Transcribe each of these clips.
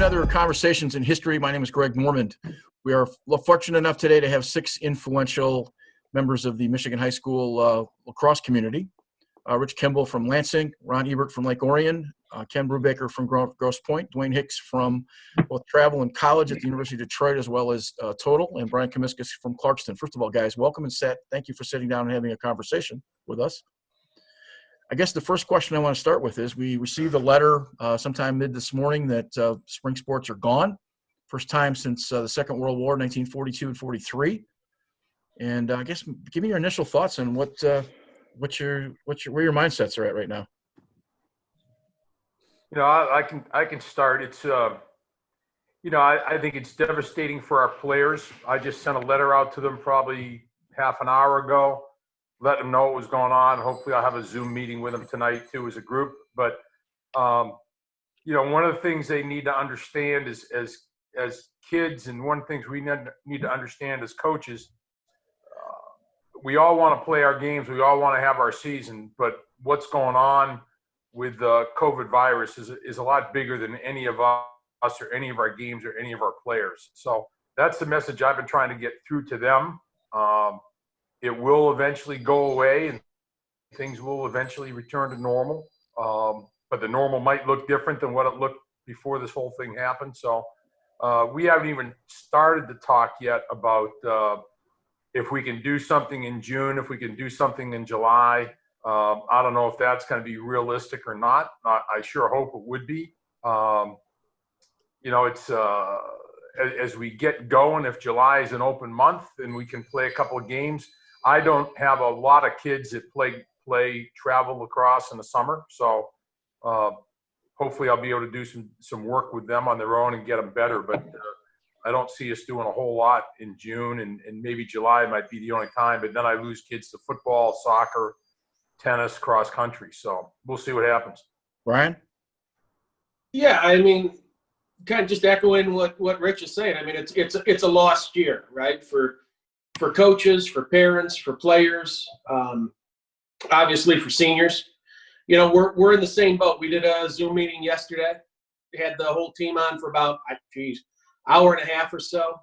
another Conversations in History. My name is Greg Mormond. We are fortunate enough today to have 6 influential members of the Michigan high school lacrosse community. Rich Kimball from Lansing, Ron Ebert from Lake Orion, Ken Brubaker from Grosse Pointe, Dwayne Hicks from both travel and college at the University of Detroit, as well as Total, and Brian Kamiskas from Clarkston. First of all, guys, welcome and thank you for sitting down and having a conversation with us. I guess the first question I want to start with is we received a letter sometime mid this morning that spring sports are gone. First time since the Second World War, 1942 and 43. And I guess give me your initial thoughts on where your mindsets are at right now. You know, I can start. It's I think it's devastating for our players. I just sent a letter out to them probably half an hour ago, let them know what was going on. Hopefully I'll have a Zoom meeting with them tonight too as a group. But one of the things they need to understand is as kids, and one of the things we need to understand as coaches, we all want to play our games, we all want to have our season, but what's going on with the COVID virus is a lot bigger than any of us or any of our games or any of our players. So that's the message I've been trying to get through to them. It will eventually go away and things will eventually return to normal. But the normal might look different than what it looked before this whole thing happened. So we haven't even started to talk yet about if we can do something in June, if we can do something in July. I don't know if that's going to be realistic or not. I sure hope it would be. It's as we get going, if July is an open month and we can play a couple of games. I don't have a lot of kids that play travel lacrosse in the summer. So hopefully I'll be able to do some work with them on their own and get them better. But I don't see us doing a whole lot in June, and maybe July might be the only time. But then I lose kids to football, soccer, tennis, cross country. So we'll see what happens. Brian? Yeah, I mean, kind of just echoing what Rich is saying. I mean, it's a lost year, right? For coaches, for parents, for players, obviously for seniors. You know, we're in the same boat. We did a Zoom meeting yesterday. We had the whole team on for about, hour and a half or so.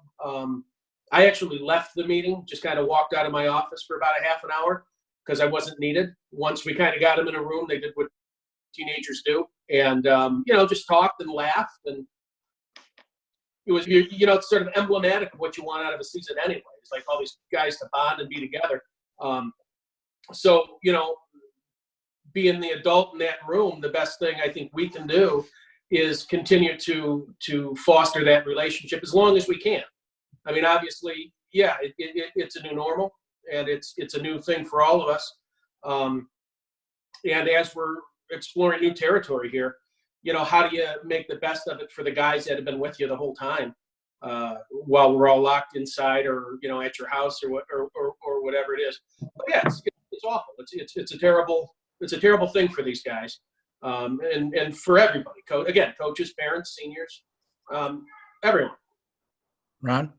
I actually left the meeting, just kind of walked out of my office for about a half an hour because I wasn't needed. Once we kind of got them in a room, they did what teenagers do, and just talked and laughed, and it was it's sort of emblematic of what you want out of a season anyway. It's like all these guys to bond and be together. So being the adult in that room, the best thing I think we can do is continue to foster that relationship as long as we can. I mean, obviously, yeah, it's a new normal, and it's a new thing for all of us. And as we're exploring new territory here, how do you make the best of it for the guys that have been with you the whole time while we're all locked inside or at your house or whatever it is? But yeah, it's awful. It's a terrible thing for these guys. And for everybody, coaches, parents, seniors, everyone. Ron?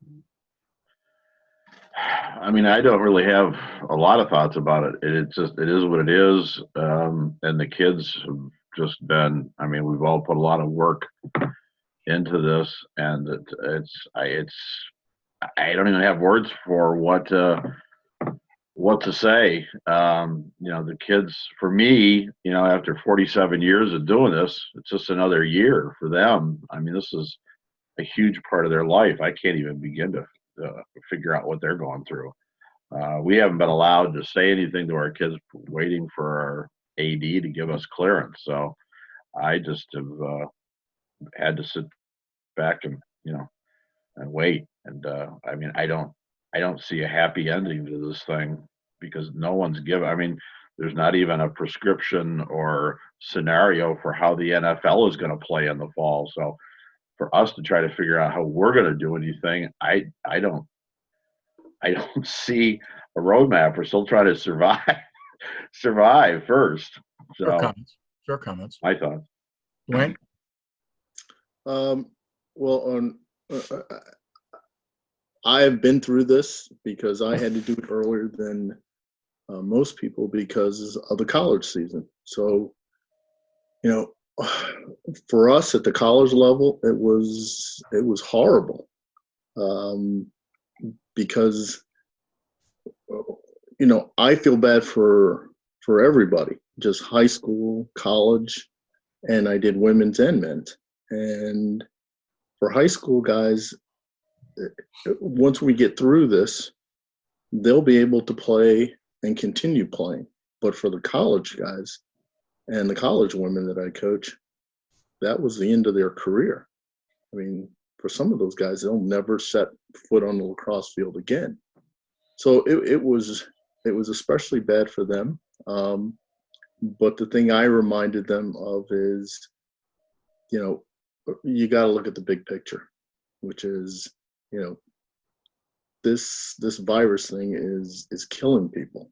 I mean, I don't really have a lot of thoughts about it. It is what it is. And the kids have just been, I mean, we've all put a lot of work into this, and I don't even have words for what to say. The kids, for me, after 47 years of doing this, it's just another year for them. I mean, this is a huge part of their life. I can't even begin to figure out what they're going through. We haven't been allowed to say anything to our kids, waiting for our AD to give us clearance. So I just have had to sit back and wait. And I mean, I don't see a happy ending to this thing, because no one's given. I mean, there's not even a prescription or scenario for how the NFL is going to play in the fall. So for us to try to figure out how we're going to do anything, I don't see a roadmap. We're still trying to survive first. So Sure comments. My thoughts. Dwayne? I've been through this because I had to do it earlier than most people because of the college season. So, For us at the college level, it was horrible, because I feel bad for everybody, just high school, college, and I did women's and men's. And for high school guys, once we get through this, they'll be able to play and continue playing. But for the college guys and the college women that I coach, that was the end of their career. I mean, for some of those guys, they'll never set foot on the lacrosse field again. So it was especially bad for them. But the thing I reminded them of is, you got to look at the big picture, which is, this virus thing is killing people.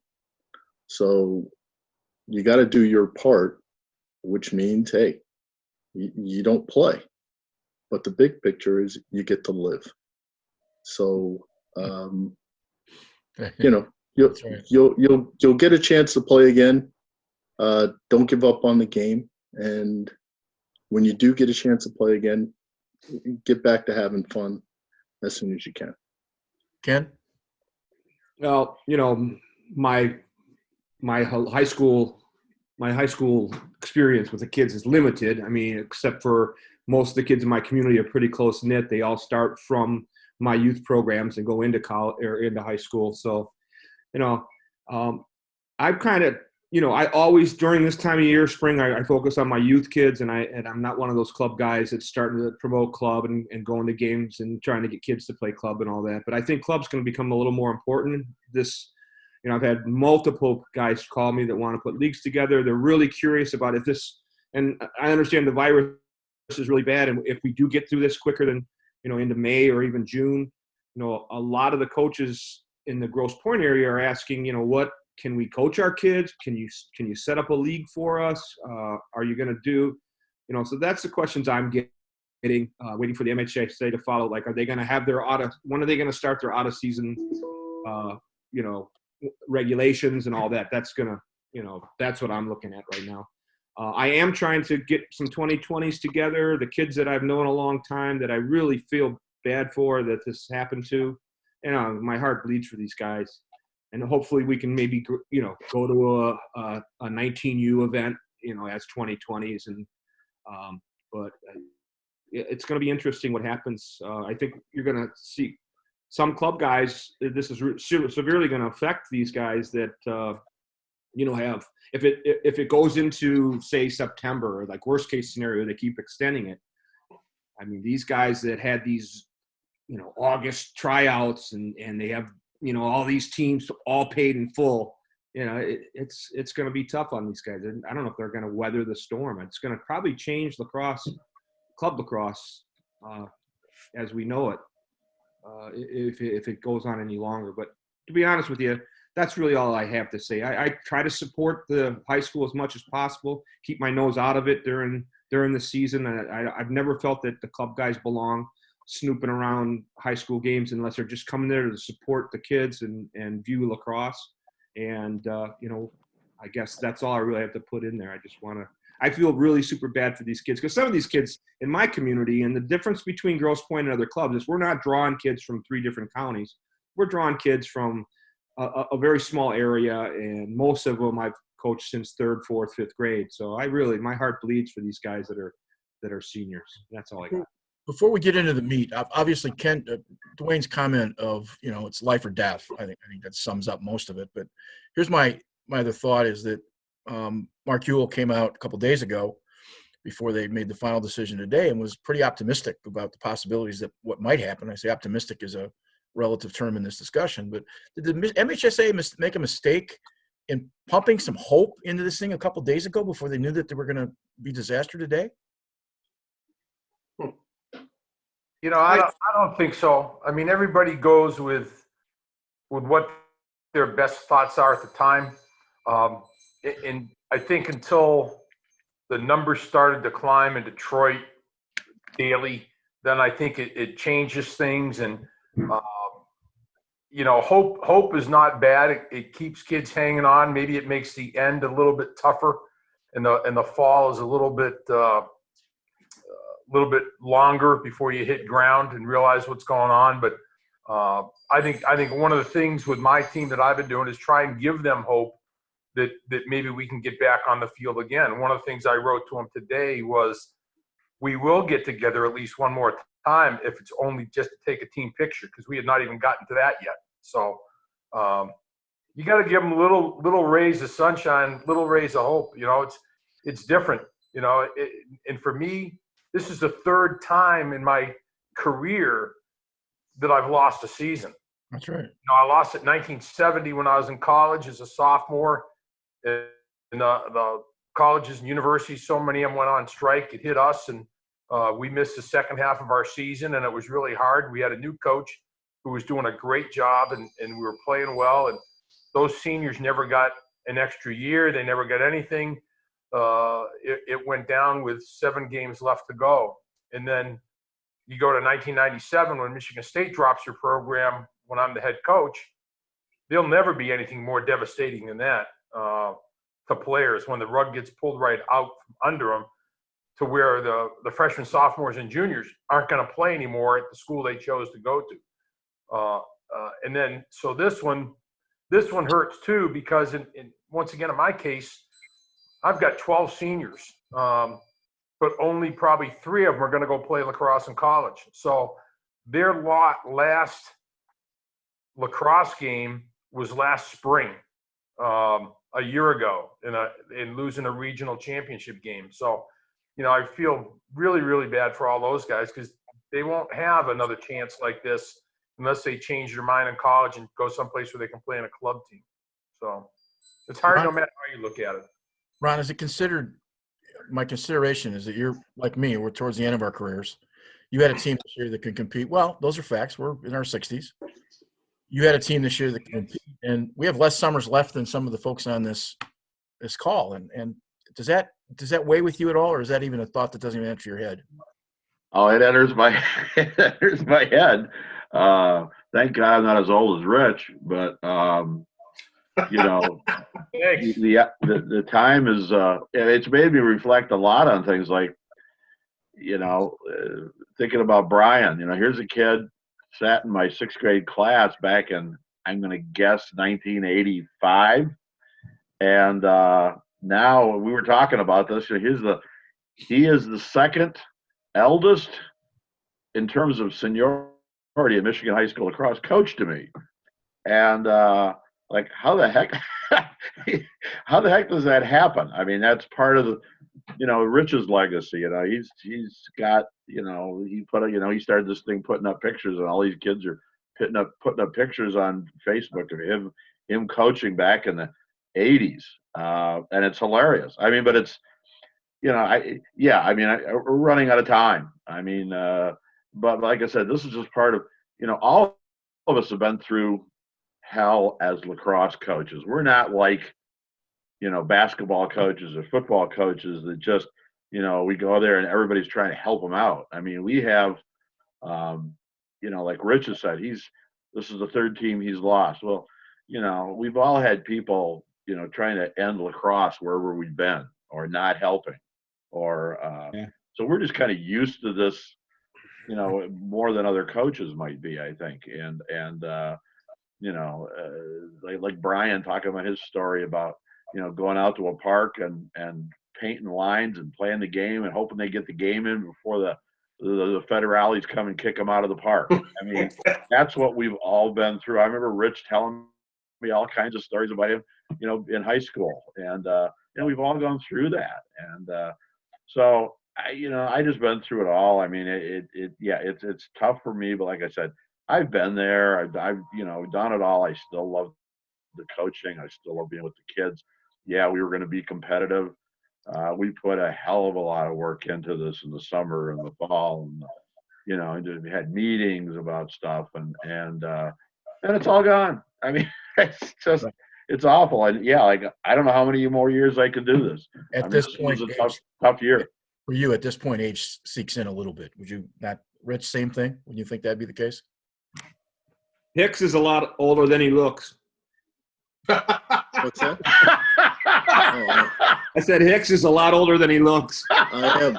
So you got to do your part, which means, hey, you don't play, but the big picture is you get to live. So, you'll right. you'll get a chance to play again. Don't give up on the game, and when you do get a chance to play again, get back to having fun as soon as you can. Ken? Well, my high school experience with the kids is limited. I mean, except for most of the kids in my community are pretty close knit. They all start from my youth programs and go into college or into high school. So, I've kind of, I always, during this time of year, spring, I focus on my youth kids, and I'm not one of those club guys that's starting to promote club and going to games and trying to get kids to play club and all that. But I think club's going to become a little more important. I've had multiple guys call me that want to put leagues together. They're really curious about if this, and I understand the virus is really bad, and if we do get through this quicker than, into May or even June, a lot of the coaches in the Grosse Pointe area are asking, what can we coach our kids? Can you set up a league for us? Are you going to do, so that's the questions I'm getting, waiting for the Mhslca to follow. Like, are they going to have when are they going to start their out of season, regulations and all that? That's going to, that's what I'm looking at right now. I am trying to get some 2020s together, the kids that I've known a long time that I really feel bad for that this happened to. My heart bleeds for these guys. And hopefully we can maybe, go to a 19U event, as 2020s. And but it's going to be interesting what happens. I think you're going to see some club guys. This is severely going to affect these guys that have. If it goes into, say, September, like worst case scenario, they keep extending it. I mean, these guys that had these, August tryouts and they have, all these teams all paid in full, it's going to be tough on these guys. And I don't know if they're going to weather the storm. It's going to probably change club lacrosse, as we know it, if it goes on any longer. But to be honest with you, that's really all I have to say. I try to support the high school as much as possible, keep my nose out of it during the season. I've never felt that the club guys belong snooping around high school games unless they're just coming there to support the kids and view lacrosse. And, I guess that's all I really have to put in there. I feel really super bad for these kids because some of these kids in my community, and the difference between Grosse Pointe and other clubs is we're not drawing kids from 3 different counties. We're drawing kids from a very small area, and most of them I've coached since 3rd, 4th, 5th grade. So my heart bleeds for these guys that are seniors. That's all I got. Before we get into the meat, obviously Dwayne's comment of, it's life or death. I think that sums up most of it. But here's my other thought is that Mark Ewell came out a couple days ago before they made the final decision today and was pretty optimistic about the possibilities that what might happen. I say optimistic is a relative term in this discussion, but did the MHSA make a mistake in pumping some hope into this thing a couple days ago before they knew that they were going to be disaster today? I don't think so. I mean, everybody goes with what their best thoughts are at the time. And I think until the numbers started to climb in Detroit daily, then I think it changes things. And, hope is not bad. It keeps kids hanging on. Maybe it makes the end a little bit tougher. and the fall is a little bit longer before you hit ground and realize what's going on. But I think one of the things with my team that I've been doing is try and give them hope that maybe we can get back on the field again. One of the things I wrote to them today was, we will get together at least one more time if it's only just to take a team picture, because we had not even gotten to that yet. So you got to give them little rays of sunshine, little rays of hope. You know, it's different. You know, and for me, this is the third time in my career that I've lost a season. That's right. You know, I lost it in 1970 when I was in college as a sophomore. And the colleges and universities, so many of them went on strike. It hit us, and we missed the second half of our season, and it was really hard. We had a new coach who was doing a great job, and we were playing well. And those seniors never got an extra year. They never got anything. It went down with 7 games left to go. And then you go to 1997 when Michigan State drops your program when I'm the head coach. There'll never be anything more devastating than that to players, when the rug gets pulled right out from under them, to where the freshmen, sophomores, and juniors aren't going to play anymore at the school they chose to go to. And then, so this one hurts too, because once again, in my case, I've got 12 seniors, but only probably 3 of them are going to go play lacrosse in college. So their last lacrosse game was last spring, a year ago, in losing a regional championship game. So, you know, I feel really, really bad for all those guys, because they won't have another chance like this unless they change their mind in college and go someplace where they can play in a club team. So it's hard no matter how you look at it. Ron, is it considered, my consideration is that you're like me, we're towards the end of our careers. You had a team this year that can compete. Well, those are facts. We're in our 60s. You had a team this year that can compete, and we have less summers left than some of the folks on this call. And does that weigh with you at all, or is that even a thought that doesn't even enter your head? Oh, it enters my head. Thank God I'm not as old as Rich, but you know, the time is it's made me reflect a lot on things like, you know, thinking about Brian. You know, here's a kid sat in my 6th grade class back in, I'm going to guess, 1985, and now we were talking about this. He is the second eldest in terms of seniority at Michigan high school lacrosse coach to me. And like, how the heck does that happen? I mean, that's part of the, you know, Rich's legacy. You know, he's got, you know, he started this thing putting up pictures, and all these kids are putting up pictures on Facebook of him coaching back in the 80s. And it's hilarious. I mean, but it's, you know, we're running out of time. I mean, but like I said, this is just part of, you know, all of us have been through hell as lacrosse coaches. We're not like, you know, basketball coaches or football coaches that just, you know, we go there and everybody's trying to help them out. I mean, we have, you know, like Rich has said, this is the 3rd team he's lost. Well, you know, we've all had people, you know, trying to end lacrosse wherever we've been, or not helping, or so we're just kind of used to this, you know, more than other coaches might be, I think. And you know, like Brian talking about his story about, you know, going out to a park and painting lines and playing the game and hoping they get the game in before the federales come and kick them out of the park. I mean, that's what we've all been through. I remember Rich telling me all kinds of stories about him, you know, in high school, and you know, we've all gone through that. And so I just been through it all. I mean, it's tough for me, but like I said, I've been there. I've you know, done it all. I still love the coaching. I still love being with the kids. Yeah, we were going to be competitive. We put a hell of a lot of work into this in the summer and the fall, and you know, and we had meetings about stuff, and it's all gone. I mean, it's just, it's awful. And yeah, like, I don't know how many more years I could do this. At this point, was a tough year for you. At this point, age seeks in a little bit. Would you not, Rich? Same thing. Would you think that'd be the case? Hicks is a lot older than he looks. What's that? I said Hicks is a lot older than he looks. I am.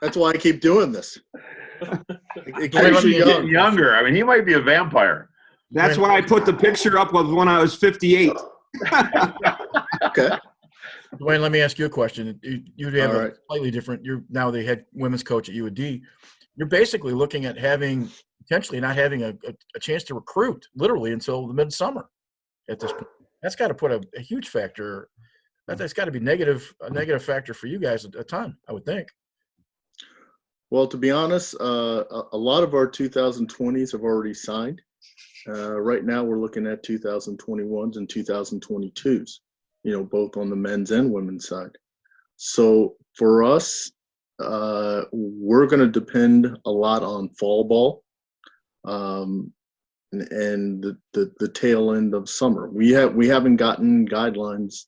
That's why I keep doing this. It Dwayne, keeps let you me- young. Younger. I mean, he might be a vampire. That's why I put the picture up of when I was 58. Okay. Dwayne, let me ask you a question. You have All a right. slightly different. You're now the head women's coach at UAD. You're basically looking at having potentially not having a chance to recruit literally until the midsummer. At this point, that's got to put a huge factor. That's got to be a negative factor for you guys a ton, I would think. Well, to be honest, a lot of our 2020s have already signed. Right now, we're looking at 2021s and 2022s, both on the men's and women's side. So for us, we're going to depend a lot on fall ball and the tail end of summer. We haven't gotten guidelines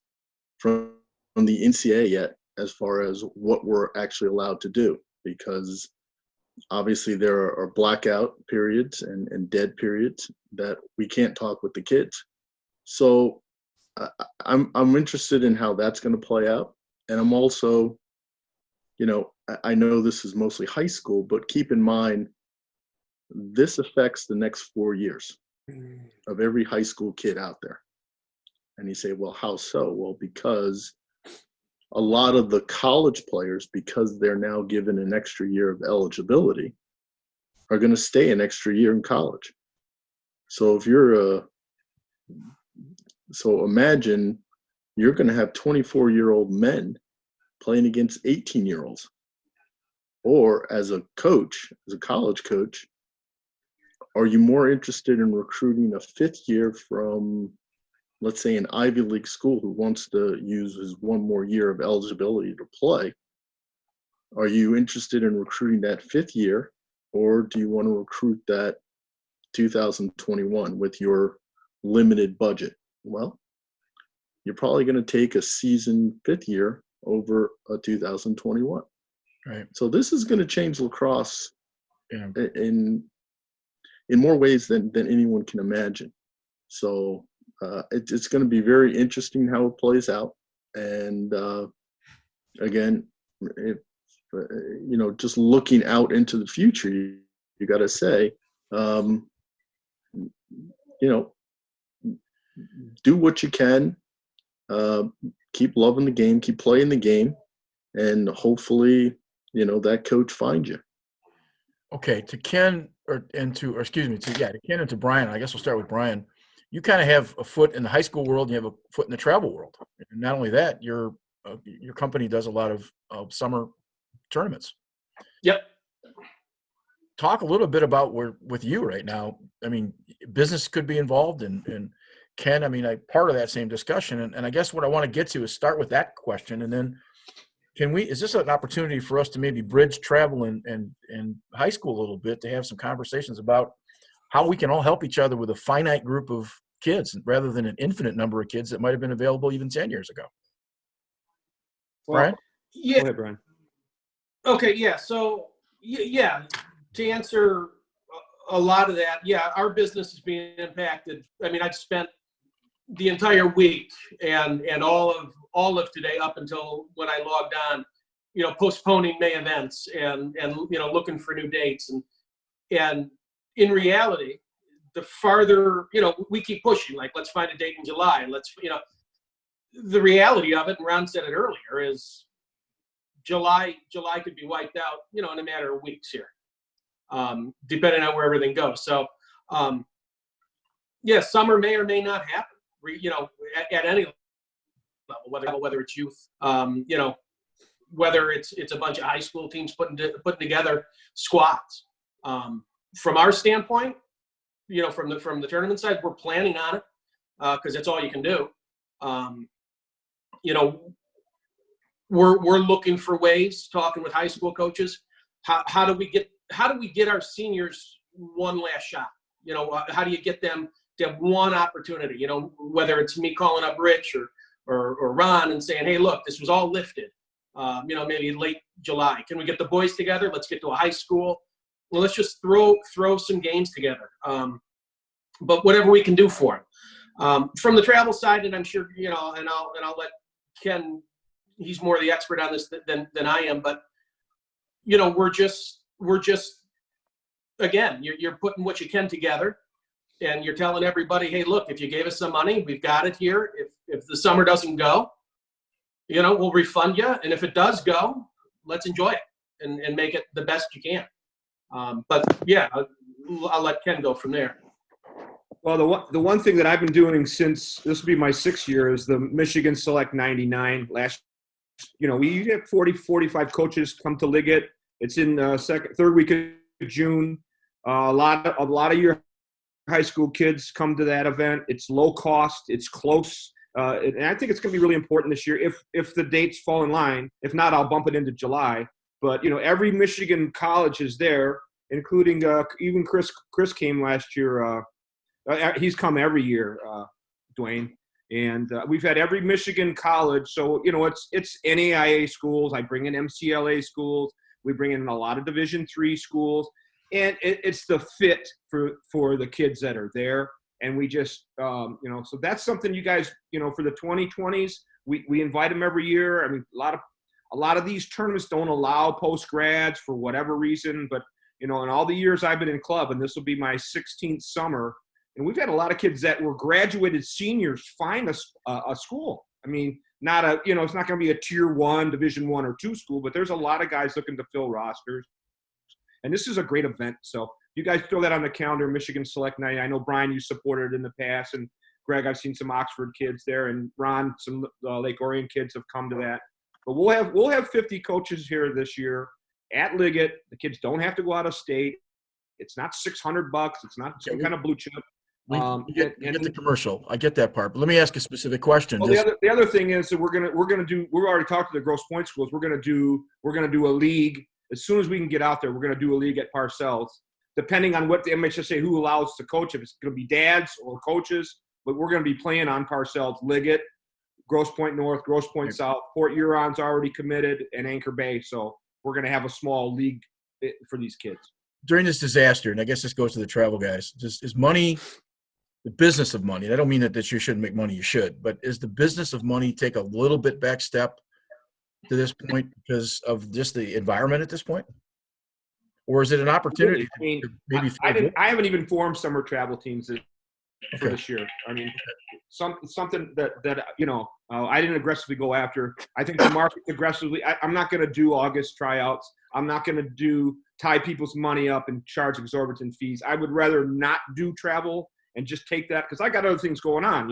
from the NCAA yet as far as what we're actually allowed to do, because obviously there are blackout periods and dead periods that we can't talk with the kids. So I'm interested in how that's going to play out. And I'm also, I know this is mostly high school, but keep in mind, this affects the next 4 years of every high school kid out there. And you say, well, how so? Well, because a lot of the college players, because they're now given an extra year of eligibility, are going to stay an extra year in college. So so imagine you're going to have 24-year-old men playing against 18-year-olds. Or as a coach, as a college coach, are you more interested in recruiting a fifth year from, let's say, an Ivy League school who wants to use his one more year of eligibility to play? Are you interested in recruiting that fifth year, or do you want to recruit that 2021 with your limited budget? Well, you're probably going to take a seasoned fifth year over a 2021. Right. So this is going to change lacrosse Yeah. in more ways than anyone can imagine. So it's going to be very interesting how it plays out. And again, just looking out into the future, you got to say, do what you can, keep loving the game, keep playing the game, and hopefully, that coach finds you. Okay, to Ken to Ken and to Brian. I guess we'll start with Brian. You kind of have a foot in the high school world, and you have a foot in the travel world. And not only that, your company does a lot of summer tournaments. Yep. Talk a little bit about with you right now. I mean, business could be involved, and Ken, I mean, part of that same discussion. And I guess what I want to get to is start with that question, and then is this an opportunity for us to maybe bridge travel and high school a little bit, to have some conversations about how we can all help each other with a finite group of kids rather than an infinite number of kids that might have been available even 10 years ago? Well, Brian? Yeah. Go ahead, Brian. Okay. Yeah. So yeah, to answer a lot of that, yeah, our business is being impacted. I mean, I've spent the entire week and all of today up until when I logged on, postponing May events and looking for new dates and in reality, the farther we keep pushing, like, let's find a date in July, and let's the reality of it, and Ron said it earlier, is July could be wiped out in a matter of weeks here, depending on where everything goes. So yeah, summer may or may not happen. At any level, whether it's youth, whether it's a bunch of high school teams putting together squads. From our standpoint, from the tournament side, we're planning on it because that's all you can do. We're looking for ways, talking with high school coaches. How do we get our seniors one last shot? How do you get them to have one opportunity? Whether it's me calling up Rich or Ron and saying, hey, look, this was all lifted. Maybe late July. Can we get the boys together? Let's get to a high school. Well, let's just throw some games together. But whatever we can do for From the travel side, and I'm sure, and I'll let Ken, he's more the expert on this than I am, but we're just again, you're putting what you can together, and you're telling everybody, hey, look, if you gave us some money, we've got it here. If the summer doesn't go, we'll refund you, and if it does go, let's enjoy it and make it the best you can. But yeah, I'll let Ken go from there. Well, the one thing that I've been doing since this will be my 6th year is the Michigan Select 99. We have 45 coaches come to Liggett. It's in third week of June. A lot of your high school kids come to that event. It's low cost. It's close. And I think it's going to be really important this year if the dates fall in line. If not, I'll bump it into July. But, every Michigan college is there, including even Chris came last year. He's come every year, Dwayne. And we've had every Michigan college. So, it's NAIA schools. I bring in MCLA schools. We bring in a lot of Division III schools. And it's the fit for the kids that are there. And we just, so that's something you guys, for the 2020s, we invite them every year. I mean, a lot of these tournaments don't allow post-grads for whatever reason. But, in all the years I've been in club, and this will be my 16th summer, and we've had a lot of kids that were graduated seniors find a school. I mean, it's not going to be a tier 1, Division 1 or 2 school, but there's a lot of guys looking to fill rosters. And this is a great event. So you guys throw that on the calendar, Michigan Select Night. I know, Brian, you supported it in the past. And Greg, I've seen some Oxford kids there. And Ron, some Lake Orion kids have come to that. But we'll have 50 coaches here this year at Liggett. The kids don't have to go out of state. It's not $600. It's not some kind of blue chip. We get the commercial. I get that part. But let me ask a specific question. Well, the other thing is that we're gonna do. We've already talked to the Grosse Pointe schools. We're gonna do a league as soon as we can get out there. We're gonna do a league at Parcells, depending on what the MHSA who allows to coach. If it's gonna be dads or coaches, but we're gonna be playing on Parcells, Liggett, Grosse Pointe North, Grosse Pointe South. Port Huron's already committed, and Anchor Bay. So we're gonna have a small league for these kids. During this disaster, and I guess this goes to the travel guys, is money. The business of money. I don't mean that you shouldn't make money. You should, but is the business of money take a little bit back step to this point because of just the environment at this point, or is it an opportunity? I mean, to maybe I haven't even formed summer travel teams for this year. I mean, something that I didn't aggressively go after. I think the market's aggressively. I'm not going to do August tryouts. I'm not going to tie people's money up and charge exorbitant fees. I would rather not do travel and just take that, because I got other things going on.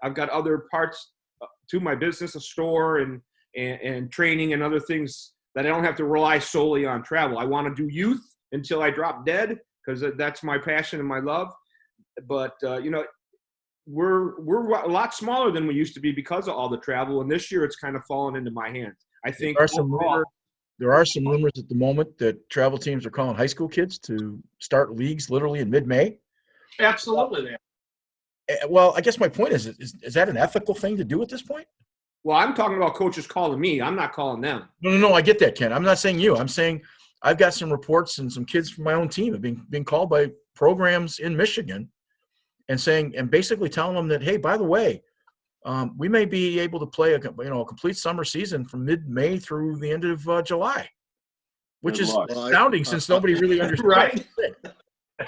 I've got other parts to my business, a store and training and other things that I don't have to rely solely on travel. I want to do youth until I drop dead, because that's my passion and my love. But we're a lot smaller than we used to be because of all the travel, and this year it's kind of fallen into my hands. I think there are some rumors at the moment that travel teams are calling high school kids to start leagues literally in mid-May. Absolutely. Well, I guess my point is that an ethical thing to do at this point? Well, I'm talking about coaches calling me. I'm not calling them. No. I get that, Ken. I'm not saying you. I'm saying I've got some reports, and some kids from my own team have been called by programs in Michigan and basically telling them that, hey, by the way, we may be able to play a complete summer season from mid-May through the end of July, which is astounding since nobody really understands. Right.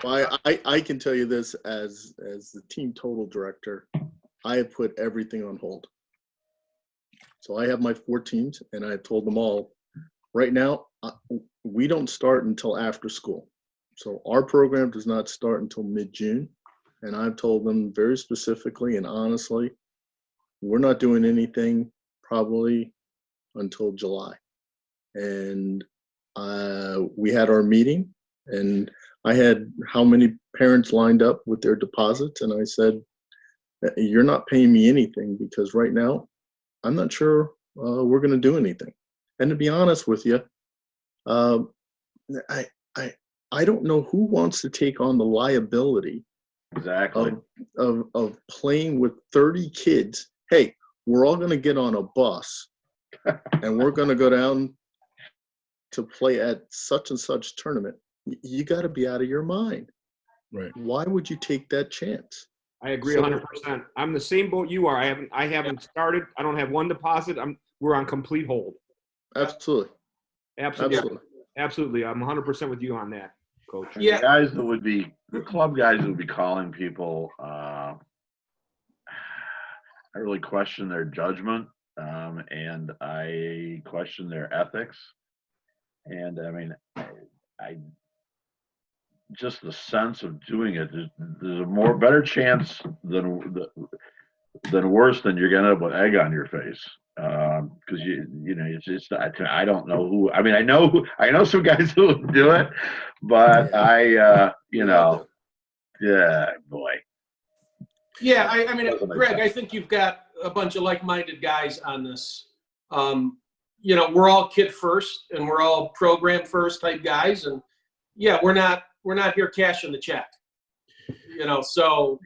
Well, I can tell you this as the team total director, I have put everything on hold. So I have my 4 teams, and I have told them all, right now, we don't start until after school. So our program does not start until mid-June. And I've told them very specifically and honestly, we're not doing anything probably until July. And we had our meeting, and I had how many parents lined up with their deposits, and I said, you're not paying me anything, because right now I'm not sure we're going to do anything. And to be honest with you, I don't know who wants to take on the liability Exactly. of playing with 30 kids. Hey, we're all going to get on a bus and we're going to go down to play at such and such tournament. You got to be out of your mind. Right. Why would you take that chance? I agree So- 100%. I'm the same boat you are. I haven't started. I don't have one deposit. We're on complete hold. Absolutely. Absolutely. Absolutely. I'm 100% with you on that, Coach. And Yeah. the guys that would be, the club guys that would be calling people, I really question their judgment, and I question their ethics. And I mean, I just the sense of doing it. There's a better chance than worse than you're gonna have an egg on your face. Because you know it's just I don't know who. I mean, I know some guys who would do it, but Yeah. yeah, boy. Yeah, I mean, Doesn't make Greg, sense. I think you've got a bunch of like-minded guys on this. We're all kid first and we're all program first type guys, and yeah, we're not here cashing the check. So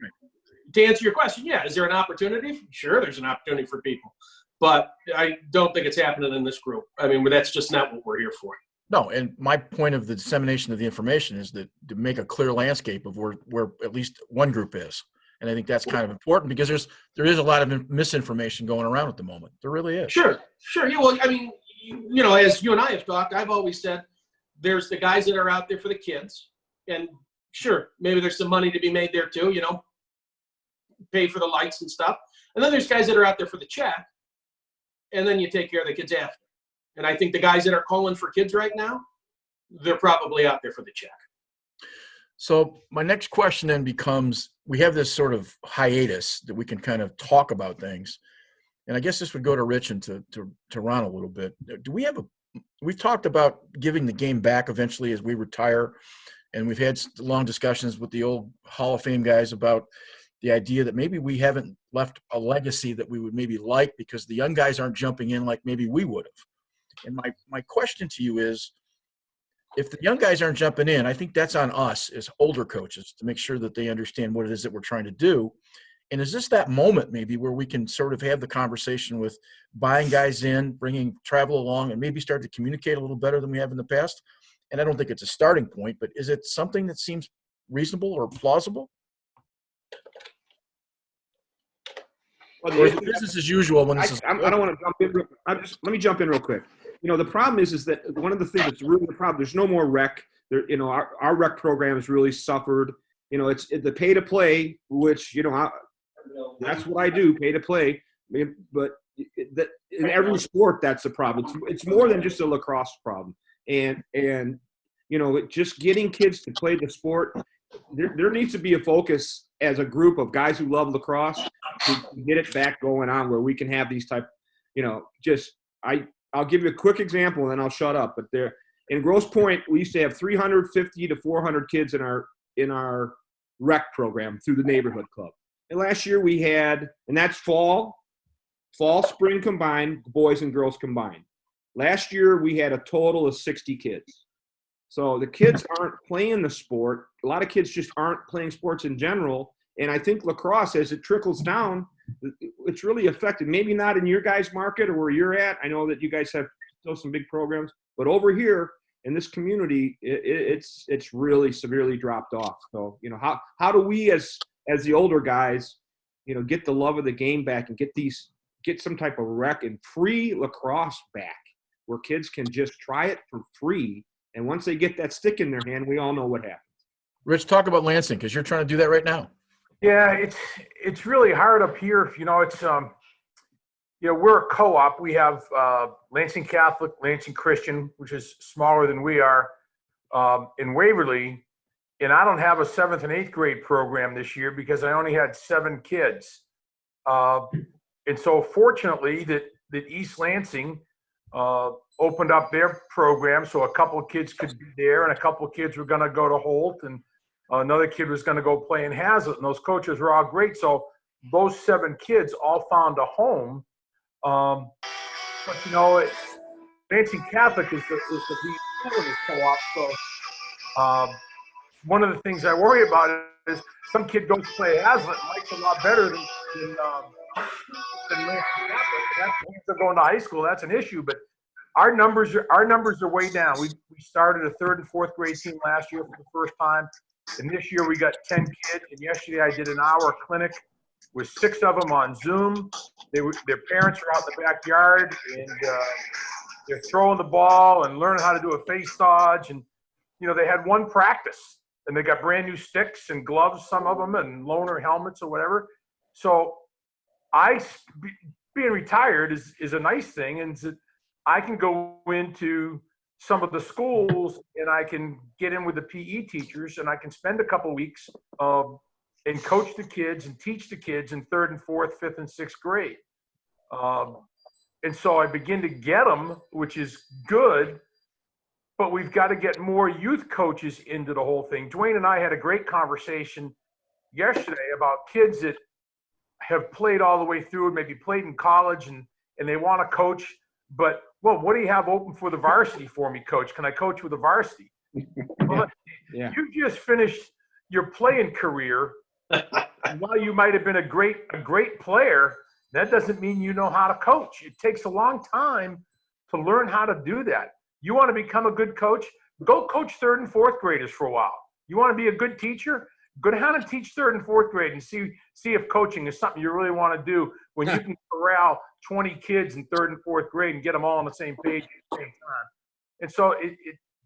to answer your question, yeah, is there an opportunity? Sure, there's an opportunity for people, but I don't think it's happening in this group. I mean, that's just not what we're here for. No, and my point of the dissemination of the information is that to make a clear landscape of where at least one group is. And I think that's kind of important because there is a lot of misinformation going around at the moment. There really is. Sure. Yeah, well, I mean, as you and I have talked, I've always said there's the guys that are out there for the kids. And sure, maybe there's some money to be made there too, pay for the lights and stuff. And then there's guys that are out there for the check. And then you take care of the kids after. And I think the guys that are calling for kids right now, they're probably out there for the check. So my next question then becomes, we have this sort of hiatus that we can kind of talk about things. And I guess this would go to Rich and to Ron a little bit. We've talked about giving the game back eventually as we retire. And we've had long discussions with the old Hall of Fame guys about the idea that maybe we haven't left a legacy that we would maybe like because the young guys aren't jumping in like maybe we would have. And my question to you is, if the young guys aren't jumping in, I think that's on us as older coaches to make sure that they understand what it is that we're trying to do. And is this that moment maybe where we can sort of have the conversation with buying guys in, bringing travel along, and maybe start to communicate a little better than we have in the past? And I don't think it's a starting point, but is it something that seems reasonable or plausible? Well, Or is it business as usual when this is? I don't want to jump in. Let me jump in real quick. The problem is that one of the things that's really the problem. There's no more rec. There, our rec program has really suffered. It's the pay to play, which that's what I do, pay to play. But in every sport, that's a problem. It's more than just a lacrosse problem. And just getting kids to play the sport. There needs to be a focus as a group of guys who love lacrosse to get it back going on where we can have these type. I'll give you a quick example and then I'll shut up. But there in Grosse Pointe, we used to have 350 to 400 kids in our rec program through the neighborhood club. And last year we had, and that's fall, spring combined, boys and girls combined. Last year we had a total of 60 kids. So the kids aren't playing the sport. A lot of kids just aren't playing sports in general. And I think lacrosse, as it trickles down, it's really affected. Maybe not in your guys' market or where you're at. I know that you guys have still some big programs. But over here in this community, it's really severely dropped off. So, how do we as the older guys, get the love of the game back and get some type of rec and free lacrosse back where kids can just try it for free. And once they get that stick in their hand, we all know what happens. Rich, talk about Lansing because you're trying to do that right now. Yeah, it's really hard up here. It's we're a co-op. We have Lansing Catholic, Lansing Christian, which is smaller than we are, in Waverly, and I don't have a 7th and 8th grade program this year because I only had 7 kids, and so fortunately that East Lansing opened up their program, so a couple of kids could be there, and a couple of kids were going to go to Holt, and another kid was going to go play in Hazlitt, and those coaches were all great. So those 7 kids all found a home. But Lansing Catholic is the lead school in this co-op. So one of the things I worry about is some kid goes to play Hazlitt and likes a lot better than Lansing Catholic. That's when they're going to high school. That's an issue, but our numbers are way down. We started a 3rd and 4th grade team last year for the first time. And this year we got 10 kids. And yesterday I did an hour clinic with 6 of them on Zoom. Their parents are out in the backyard, and they're throwing the ball and learning how to do a face dodge. And, they had one practice, and they got brand new sticks and gloves, some of them, and loaner helmets or whatever. So being retired is a nice thing, and I can go into some of the schools and I can get in with the PE teachers, and I can spend a couple weeks and coach the kids and teach the kids in 3rd and 4th, 5th and 6th grade. And so I begin to get them, which is good, but we've got to get more youth coaches into the whole thing. Dwayne and I had a great conversation yesterday about kids that have played all the way through and maybe played in college and they want to coach, but, well, what do you have open for the varsity for me, coach? Can I coach with the varsity? Well, Yeah. you just finished your playing career. While you might have been a great player, that doesn't mean you know how to coach. It takes a long time to learn how to do that. You want to become a good coach? Go coach 3rd and 4th graders for a while. You want to be a good teacher? Go down and teach 3rd and 4th grade and see if coaching is something you really want to do when you can corral 20 kids in 3rd and 4th grade and get them all on the same page at the same time. And so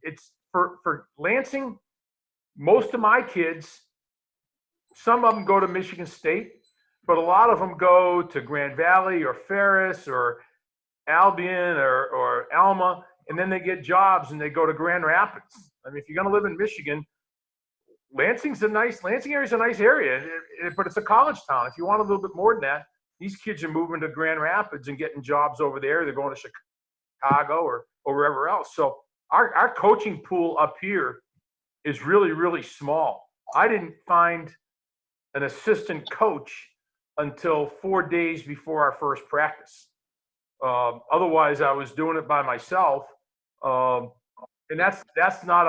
it's for Lansing, most of my kids, some of them go to Michigan State, but a lot of them go to Grand Valley or Ferris or Albion or Alma, and then they get jobs and they go to Grand Rapids. I mean, if you're going to live in Michigan, Lansing area is a nice area, but it's a college town. If you want a little bit more than that, these kids are moving to Grand Rapids and getting jobs over there. They're going to Chicago or wherever else. So our coaching pool up here is really, really small. I didn't find an assistant coach until 4 days before our first practice. Otherwise, I was doing it by myself. And that's not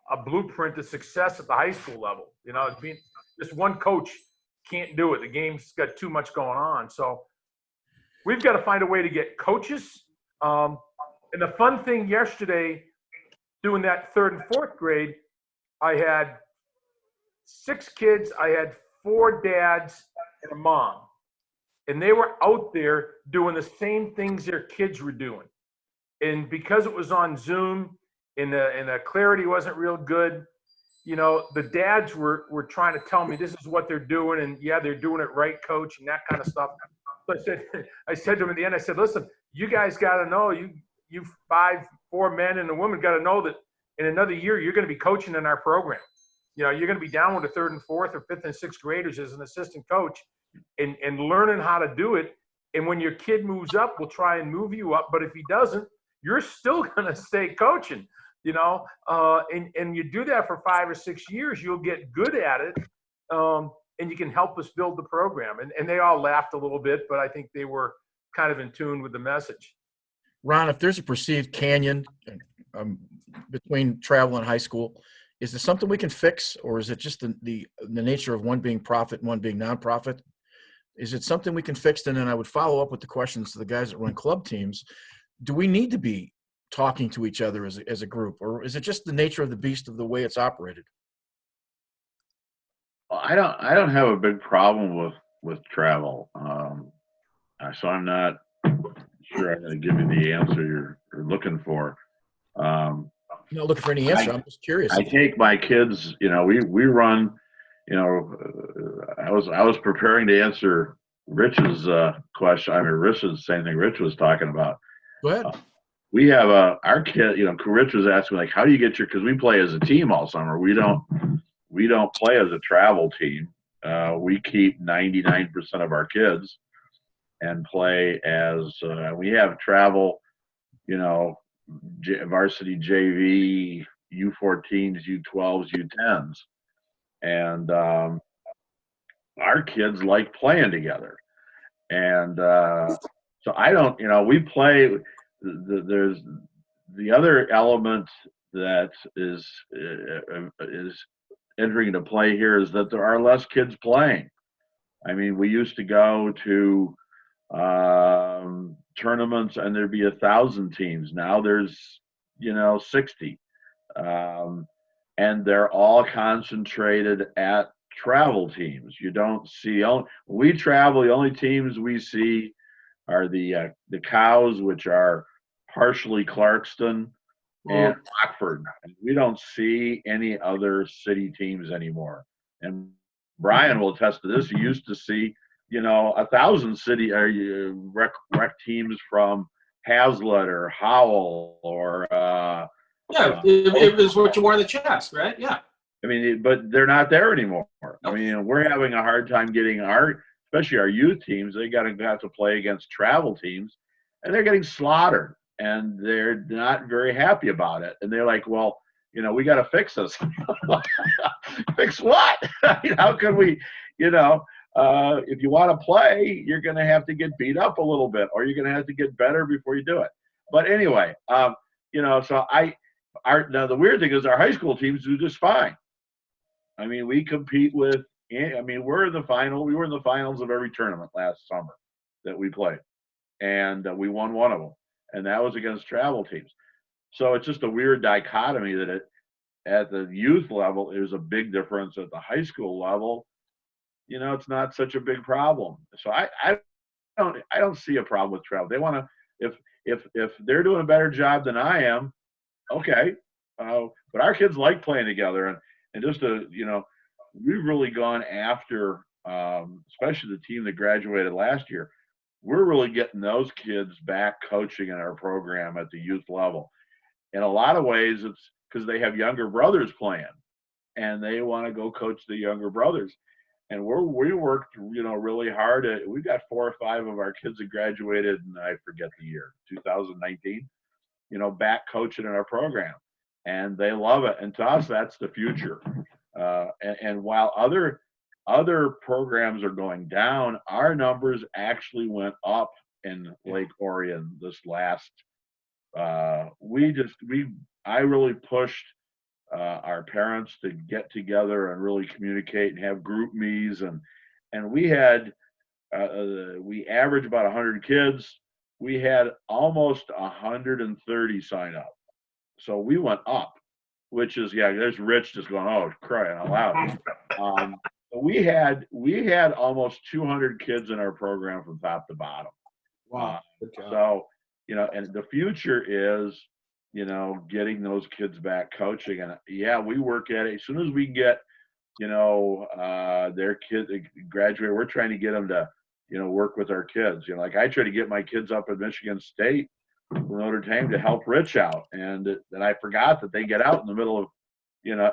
a blueprint to success at the high school level. Just one coach can't do it. The game's got too much going on. So we've got to find a way to get coaches. And the fun thing yesterday, doing that 3rd and 4th grade, I had 6 kids. I had 4 dads and a mom. And they were out there doing the same things their kids were doing. And because it was on Zoom and the clarity wasn't real good, the dads were trying to tell me this is what they're doing, and yeah, they're doing it right, coach, and that kind of stuff. So I said to them in the end, I said, listen, you guys got to know, you 4 men and a woman got to know that in another year you're going to be coaching in our program. You're going to be down with the 3rd and 4th or 5th and 6th graders as an assistant coach and learning how to do it. And when your kid moves up, we'll try and move you up. But if he doesn't, you're still going to stay coaching, and you do that for 5 or 6 years, you'll get good at it. And you can help us build the program. And they all laughed a little bit, but I think they were kind of in tune with the message. Ron, if there's a perceived canyon between travel and high school, is this something we can fix, or is it just the nature of one being profit and one being nonprofit? Is it something we can fix? And then I would follow up with the questions to the guys that run club teams. Do we need to be talking to each other as a group, or is it just the nature of the beast of the way it's operated? I don't have a big problem with travel. So I'm not sure I'm going to give you the answer you're looking for. I'm not looking for any answer. I'm just curious. I take my kids, we run, I was preparing to answer Rich's question. I mean, Rich's same thing Rich was talking about. Go ahead. We have our kid, Rich was asking, like, how do you get because we play as a team all summer. We don't play as a travel team. We keep 99% of our kids and play as, we have travel, varsity JV, U14s, U12s, U10s. And our kids like playing together. And so I don't, we play, there's the other element that is entering into play here is that there are less kids playing. I mean, we used to go to tournaments and there'd be 1,000 teams. Now there's 60. and they're all concentrated at travel teams. You don't see, when we travel, the only teams we see are the Cows, which are partially Clarkston and Rockford. We don't see any other city teams anymore. And Brian will attest to this. He used to see, 1,000 city rec teams from Hazlitt or Howell or Yeah, it was what you wore on the chest, right? Yeah. I mean, but they're not there anymore. I mean, we're having a hard time getting especially our youth teams. They got to have to play against travel teams, and they're getting slaughtered, and they're not very happy about it. And they're like, well, we got to fix this. Fix what? How can we, if you want to play, you're going to have to get beat up a little bit, or you're going to have to get better before you do it. But anyway, so now the weird thing is our high school teams do just fine. I mean, we compete with. I mean, we're in the final. We were in the finals of every tournament last summer that we played, and we won one of them, and that was against travel teams. So it's just a weird dichotomy that at the youth level there's a big difference. At the high school level, it's not such a big problem. So I don't see a problem with travel. They want to if they're doing a better job than I am, okay. But our kids like playing together, and just we've really gone after, especially the team that graduated last year. We're really getting those kids back coaching in our program at the youth level. In a lot of ways, it's because they have younger brothers playing, and they want to go coach the younger brothers. And we worked, really hard. We got 4 or 5 of our kids that graduated, and I forget the year, 2019. Back coaching in our program, and they love it. And to us, that's the future. And while other programs are going down, our numbers actually went up in Lake Orion this last. I really pushed our parents to get together and really communicate and have group meetings, and we had we averaged about 100 kids. We had almost 130 sign up, so we went up. Which is, there's Rich just going, oh, crying out loud. We had almost 200 kids in our program from top to bottom. Wow. So, and the future is, getting those kids back coaching. And we work at it. As soon as we get, their kids graduate, we're trying to get them to, work with our kids. Like I try to get my kids up at Michigan State, Notre Dame, to help Rich out, and then I forgot that they get out in the middle of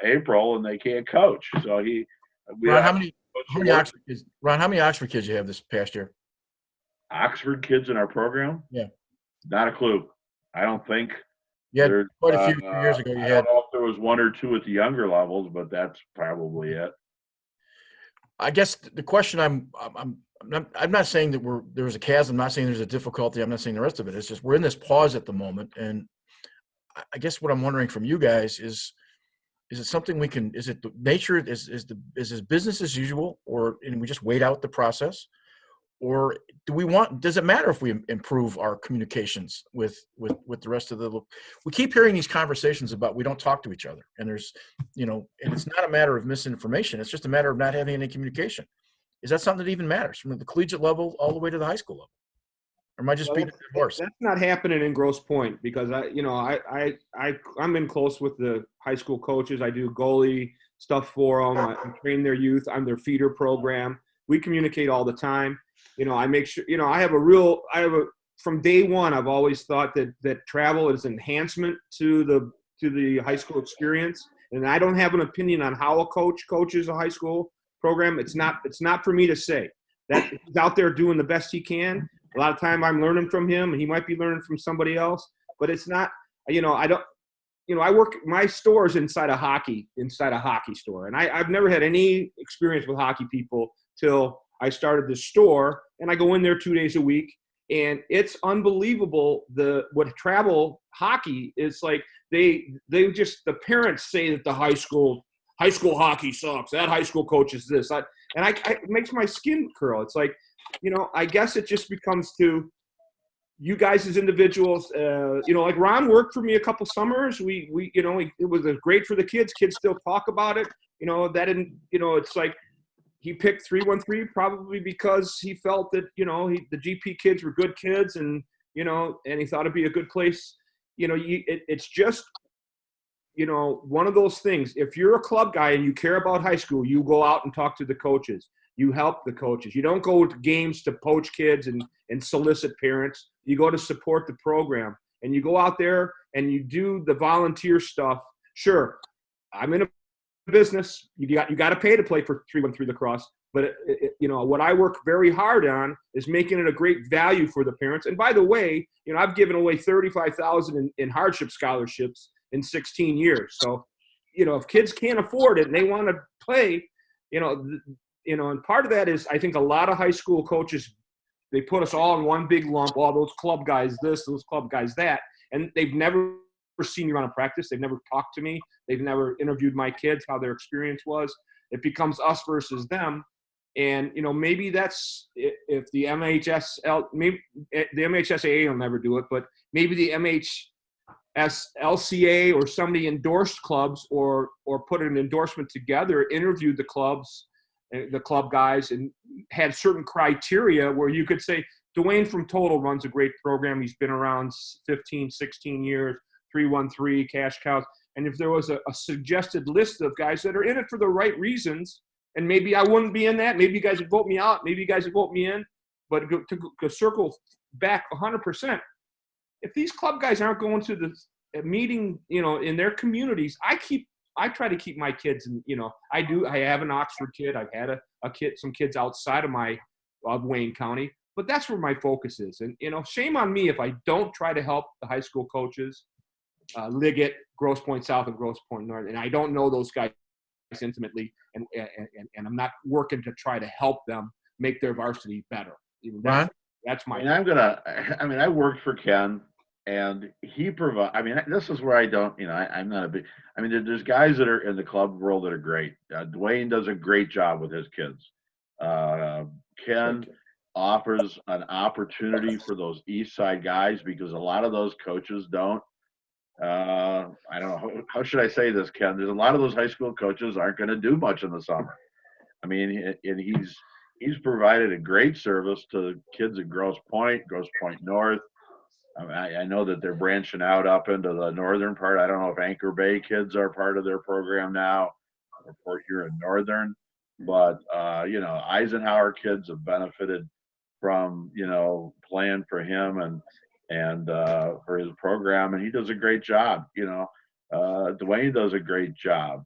April and they can't coach. So Ron, how many Oxford kids? Ron, how many Oxford kids you have this past year? Oxford kids in our program? Yeah, not a clue. I don't think. Yeah, quite a few years ago. I don't know if there was 1 or 2 at the younger levels, but that's probably it. I guess the question I'm not saying that there's a chasm. I'm not saying there's a difficulty. I'm not saying the rest of it. It's just we're in this pause at the moment, and I guess what I'm wondering from you guys is it something we can? Is it the nature? Is this business as usual, and we just wait out the process, or does it matter if we improve our communications with the rest of the? We keep hearing these conversations about we don't talk to each other, and there's and it's not a matter of misinformation. It's just a matter of not having any communication. Is that something that even matters from the collegiate level all the way to the high school level? Or am I just beating a dead horse? That's not happening in Grosse Pointe because I'm in close with the high school coaches. I do goalie stuff for them. I train their youth. I'm their feeder program. We communicate all the time. I make sure, from day one, I've always thought that travel is enhancement to the high school experience. And I don't have an opinion on how a coach coaches a high school program. It's not for me to say. That he's out there doing the best he can. A lot of time I'm learning from him, and he might be learning from somebody else. But it's not, I work, my store is inside a hockey store. And I've never had any experience with hockey people till I started this store, and I go in there 2 days a week. And it's unbelievable what travel hockey is like. The parents say that the high school hockey sucks. That high school coach is this. It makes my skin curl. It's like, I guess it just becomes to you guys as individuals, like Ron worked for me a couple summers. It was great for the kids. Kids still talk about it. It's like he picked 313 probably because he felt that, the GP kids were good kids and he thought it'd be a good place. It's just, one of those things. If you're a club guy and you care about high school, you go out and talk to the coaches. You help the coaches. You don't go to games to poach kids and solicit parents. You go to support the program. And you go out there and you do the volunteer stuff. Sure, I'm in a business. You got to pay to play for 313 lacrosse. But, what I work very hard on is making it a great value for the parents. And by the way, I've given away $35,000 in hardship scholarships in 16 years. So, if kids can't afford it and they want to play, and part of that is I think a lot of high school coaches, they put us all in one big lump, all those club guys this, those club guys that, and they've never seen me run a practice. They've never talked to me. They've never interviewed my kids, how their experience was. It becomes us versus them. And, maybe that's if the maybe the MHSAA will never do it, but maybe the MHSLCA or somebody endorsed clubs or put an endorsement together, interviewed the club guys, and had certain criteria where you could say, Dwayne from Total runs a great program. He's been around 15, 16 years, 313, cash cows. And if there was a suggested list of guys that are in it for the right reasons, and maybe I wouldn't be in that, maybe you guys would vote me out, maybe you guys would vote me in, but to circle back 100%, if these club guys aren't going to the meeting, in their communities, I try to keep my kids, and I have an Oxford kid. I've had some kids outside of Wayne County, but that's where my focus is. And shame on me if I don't try to help the high school coaches, Liggett, Grosse Pointe South, and Grosse Pointe North, and I don't know those guys intimately, and I'm not working to try to help them make their varsity better. That's my. I worked for Ken. And he this is where I don't, I'm not a big, there's guys that are in the club world that are great. Dwayne does a great job with his kids. Ken offers an opportunity for those East Side guys because a lot of those coaches don't. I don't know, how should I say this, Ken? There's a lot of those high school coaches aren't going to do much in the summer. And he's provided a great service to kids at Grosse Pointe North. I know that they're branching out up into the northern part. I don't know if Anchor Bay kids are part of their program now, or here in Northern, but Eisenhower kids have benefited from playing for him and for his program, and he does a great job. Dwayne does a great job.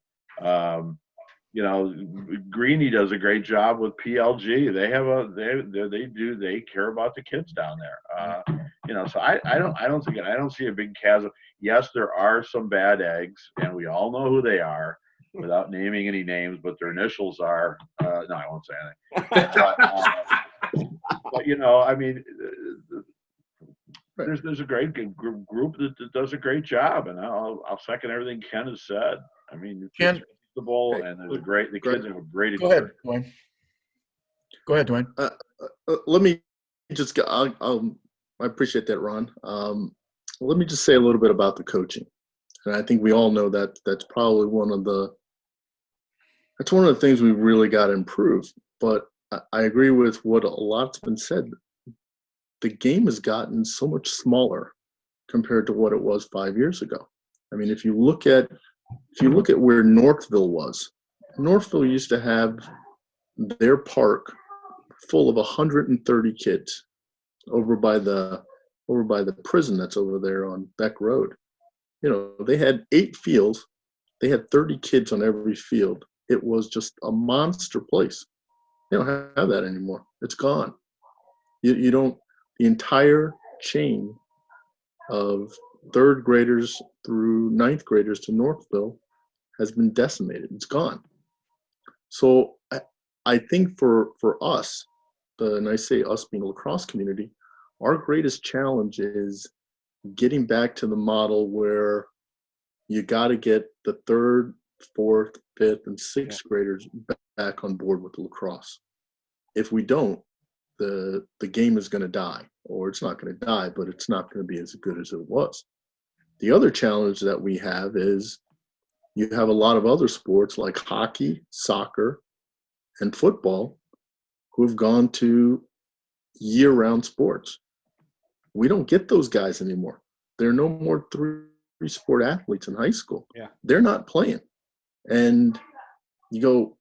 Greeny does a great job with PLG. They care about the kids down there. So I don't see a big chasm. Yes, there are some bad eggs, and we all know who they are without naming any names, but their initials are, no, I won't say anything. But there's a great group that does a great job, and I'll second everything Ken has said. Ken, and the kids have a great experience. Go ahead, Dwayne. Let me just go. I appreciate that, Ron. Let me just say a little bit about the coaching, and I think we all know that that's probably one of the things we really got to improve. But I agree with what a lot's been said. The game has gotten so much smaller compared to what it was 5 years ago. If you look at where Northville was, Northville used to have their park full of 130 kids over by the prison that's over there on Beck Road. They had 8 fields. They had 30 kids on every field. It was just a monster place. They don't have that anymore. It's gone. You don't. The entire chain of 3rd graders through 9th graders to Northville has been decimated. It's gone. So I think for us, and I say us being a lacrosse community, our greatest challenge is getting back to the model where you got to get the 3rd, 4th, 5th, and 6th graders back on board with lacrosse. If we don't, the game is going to die, or it's not going to die, but it's not going to be as good as it was. The other challenge that we have is you have a lot of other sports like hockey, soccer, and football who have gone to year-round sports. We don't get those guys anymore. There are no more three-sport athletes in high school. Yeah. They're not playing. And you go,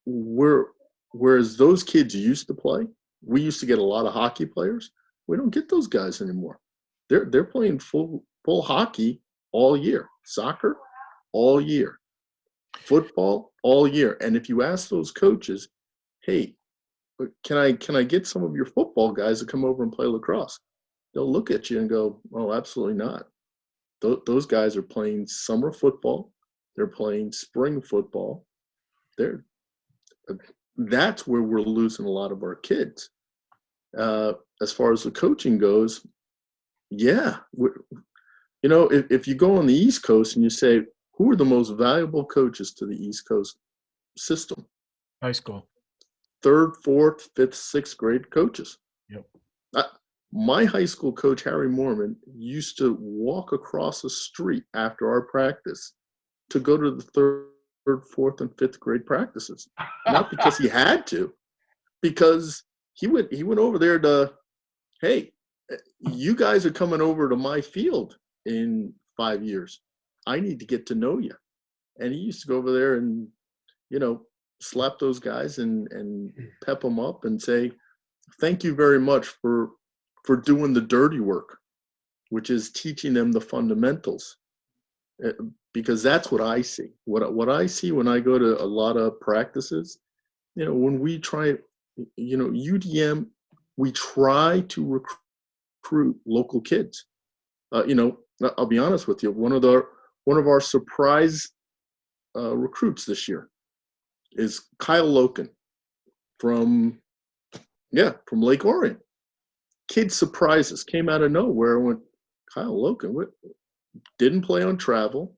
whereas those kids used to play, we used to get a lot of hockey players. We don't get those guys anymore. They're playing full hockey all year, soccer all year, football all year. And if you ask those coaches, hey, can I get some of your football guys to come over and play lacrosse? They'll look at you and go, oh, absolutely not. Those guys are playing summer football. They're playing spring football. That's where we're losing a lot of our kids. As far as the coaching goes, yeah. If you go on the East Coast and you say, who are the most valuable coaches to the East Coast system? High school. 3rd, 4th, 5th, 6th grade coaches. Yep. My high school coach, Harry Mormon, used to walk across the street after our practice to go to the 3rd, 4th, and 5th grade practices. Not because he had to, because he went over there to, hey, you guys are coming over to my field in 5 years. I need to get to know you. And he used to go over there and, slap those guys and pep them up and say, thank you very much for doing the dirty work, which is teaching them the fundamentals. Because that's what I see. What I see when I go to a lot of practices, when we try, UDM, we try to recruit local kids. I'll be honest with you. One of our surprise recruits this year is Kyle Loken from Lake Orion. Kid surprises, came out of nowhere. Went, Kyle Loken, didn't play on travel.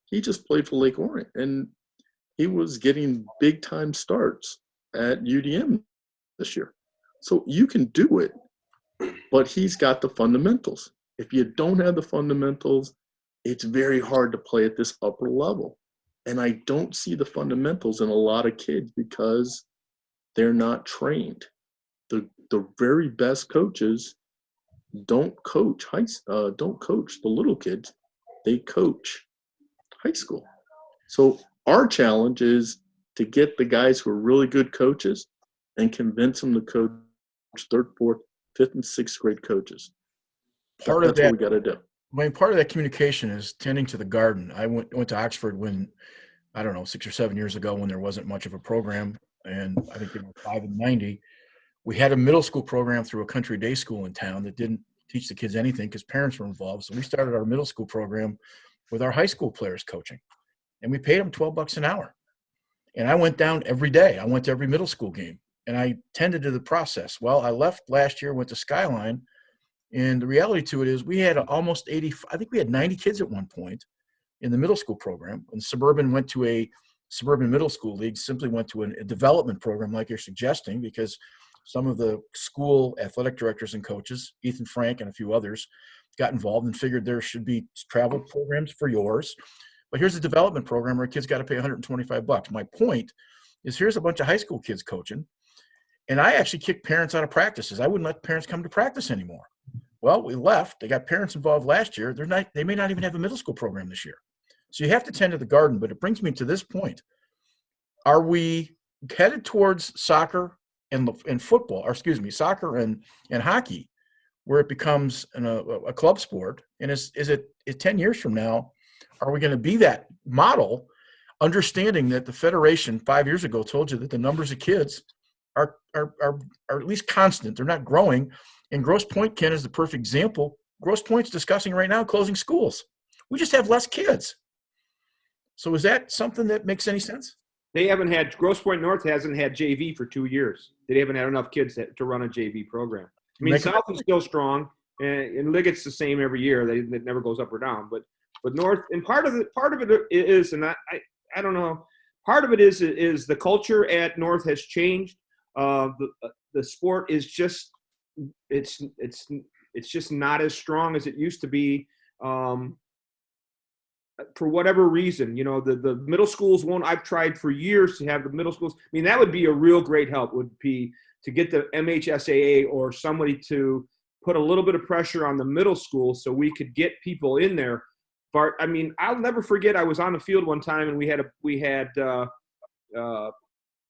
He just played for Lake Orion, and he was getting big time starts at UDM this year. So you can do it, but he's got the fundamentals. If you don't have the fundamentals, it's very hard to play at this upper level. And I don't see the fundamentals in a lot of kids because they're not trained. The very best coaches don't coach the little kids. They coach high school. So our challenge is to get the guys who are really good coaches and convince them to coach 3rd, 4th, 5th, and 6th grade coaches. That's what we got to do. Part of that communication is tending to the garden. I went to Oxford when, I don't know, 6 or 7 years ago when there wasn't much of a program, and I think 5 and 90. We had a middle school program through a country day school in town that didn't teach the kids anything because parents were involved. So we started our middle school program with our high school players coaching, and we paid them $12 an hour. And I went down every day. I went to every middle school game, and I tended to the process. Well, I left last year, went to Skyline, and the reality to it is we had almost 80, I think we had 90 kids at one point in the middle school program. And Suburban went to a Suburban Middle School League, simply went to a development program like you're suggesting, because some of the school athletic directors and coaches, Ethan Frank and a few others, got involved and figured there should be travel programs for yours. But here's a development program where kids got to pay $125. My point is, here's a bunch of high school kids coaching, and I actually kicked parents out of practices. I wouldn't let parents come to practice anymore. Well, we left. They got parents involved last year. They may not even have a middle school program this year. So you have to tend to the garden. But it brings me to this point. Are we headed towards soccer and football, or excuse me, soccer and hockey, where it becomes a club sport? And is it 10 years from now, are we going to be that model, understanding that the Federation 5 years ago told you that the numbers of kids are at least constant. They're not growing. And Grosse Pointe, Ken, is the perfect example. Grosse Pointe's discussing right now closing schools. We just have less kids. So is that something that makes any sense? They haven't had, Grosse Pointe North hasn't had JV for 2 years. They haven't had enough kids to run a JV program. I mean, South is still strong, and Liggett's the same every year. It never goes up or down. But North, and part of it is, and I don't know, part of it is the culture at North has changed. The the sport is just it's just not as strong as it used to be. For whatever reason, you know, the middle schools won't. I've tried for years to have the middle schools. I mean, that would be a real great help. Would be to get the MHSAA or somebody to put a little bit of pressure on the middle school so we could get people in there. But I mean, I'll never forget. I was on the field one time and we had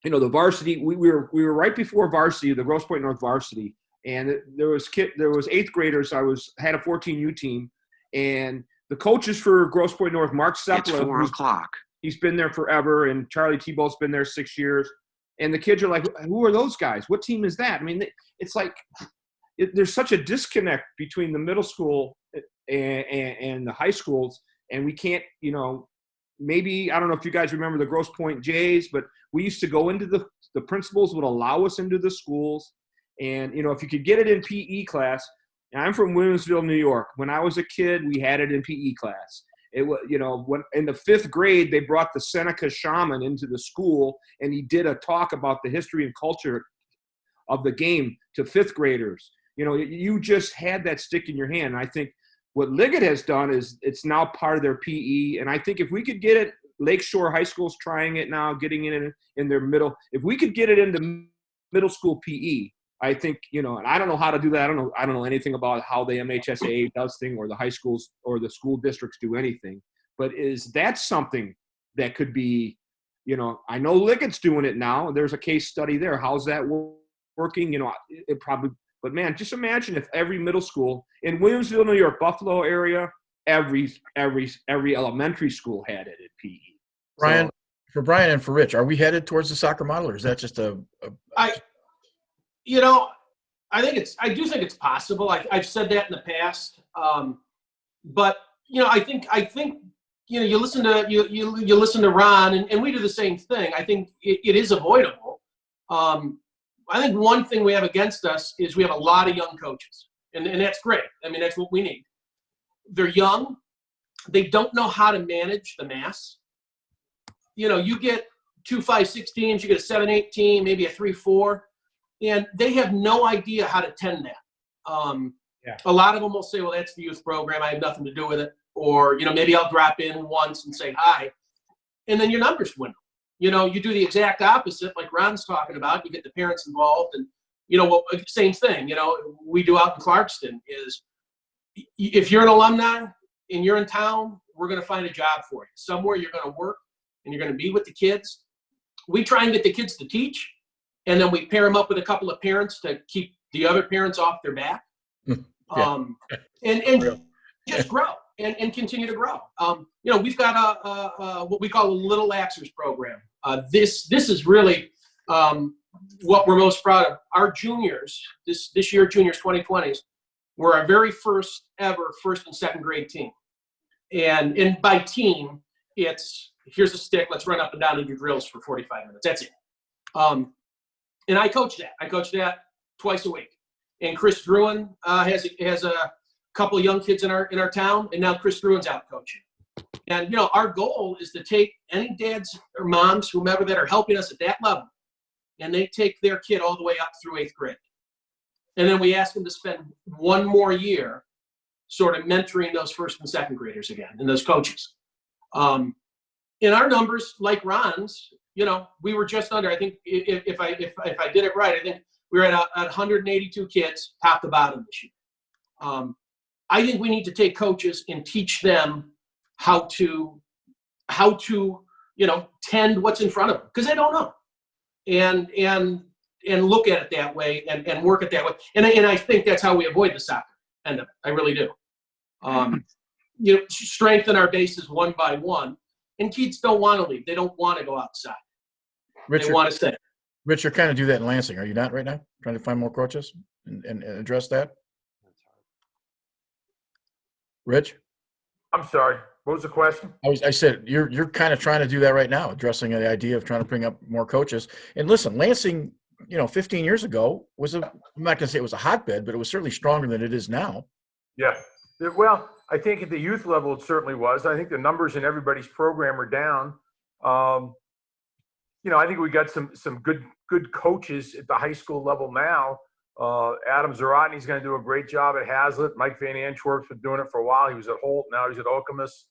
you know, the varsity. We were right before varsity, the Grosse Pointe North varsity, and there was 8th graders. Had a 14U team, and the coaches for Grosse Pointe North, Mark Sepla. It's 4 o'clock. He's been there forever, and Charlie Tebow's been there 6 years. And the kids are like, "Who are those guys? What team is that?" I mean, it's like there's such a disconnect between the middle school and the high schools, and we can't, you know. Maybe, I don't know if you guys remember the Grosse Pointe Jays, but we used to go into the principals would allow us into the schools. And, you know, if you could get it in PE class, and I'm from Williamsville, New York. When I was a kid, we had it in PE class. It was, you know, when in the 5th grade, they brought the Seneca shaman into the school, and he did a talk about the history and culture of the game to 5th graders. You know, you just had that stick in your hand. And I think what Liggett has done is it's now part of their PE. And I think if we could get it, Lakeshore High School's trying it now, getting it in their middle. If we could get it into middle school PE, I think, you know, and I don't know how to do that. I don't know anything about how the MHSAA does things or the high schools or the school districts do anything. But is that something that could be, you know, I know Liggett's doing it now. There's a case study there. How's that working? You know, it probably – but, man, just imagine if every middle school in Williamsville, New York, Buffalo area, every elementary school had it at PE. Brian, for Brian and for Rich, are we headed towards the soccer model, or is that just You know, I do think it's possible. I've said that in the past. But, you know, I think, you know, you listen to Ron and we do the same thing. I think it is avoidable. I think one thing we have against us is we have a lot of young coaches, and that's great. I mean, that's what we need. They're young. They don't know how to manage the mass. You know, you get 2 5-6 teams, you get a 7-8 team, maybe a 3-4, and they have no idea how to tend that. A lot of them will say, well, that's the youth program. I have nothing to do with it. Or, you know, maybe I'll drop in once and say hi. And then your numbers dwindle. You know, you do the exact opposite, like Ron's talking about. You get the parents involved, and you know, well, same thing. You know, we do out in Clarkston is if you're an alumni and you're in town, we're going to find a job for you somewhere. You're going to work and you're going to be with the kids. We try and get the kids to teach, and then we pair them up with a couple of parents to keep the other parents off their back, and just grow. And continue to grow. You know, we've got a what we call a Little Axers program. This is really what we're most proud of. Our juniors, this year, juniors 2020s, were our very first ever 1st and 2nd grade team. And by team, it's here's a stick, let's run up and down and do drills for 45 minutes. That's it. And I coach that. I coach that twice a week. And Chris Druin has a couple of young kids in our town, and now Chris Druin's out coaching. And, you know, our goal is to take any dads or moms, whomever, that are helping us at that level, and they take their kid all the way up through 8th grade. And then we ask them to spend one more year sort of mentoring those 1st and 2nd graders again, and those coaches. In our numbers, like Ron's, you know, we were just under, I think, if I did it right, I think we were at 182 kids, top to bottom this year. I think we need to take coaches and teach them how to you know, tend what's in front of them, because they don't know, and look at it that way and work it that way. And I think that's how we avoid the soccer end of it. I really do. You know, strengthen our bases one by one, and kids don't want to leave. They don't want to go outside. They want to stay. Rich, you're kind of do that in Lansing, are you not right now? Trying to find more coaches and address that? Rich? I'm sorry. What was the question? I said you're kind of trying to do that right now, addressing the idea of trying to bring up more coaches. And listen, Lansing, you know, 15 years ago I'm not going to say it was a hotbed, but it was certainly stronger than it is now. Yeah. Well, I think at the youth level, it certainly was. I think the numbers in everybody's program are down. I think we got some good coaches at the high school level now. Adam Zaratni's going to do a great job at Hazlitt. Mike Van Antwerp's been doing it for a while. He was at Holt. Now he's at Okemos.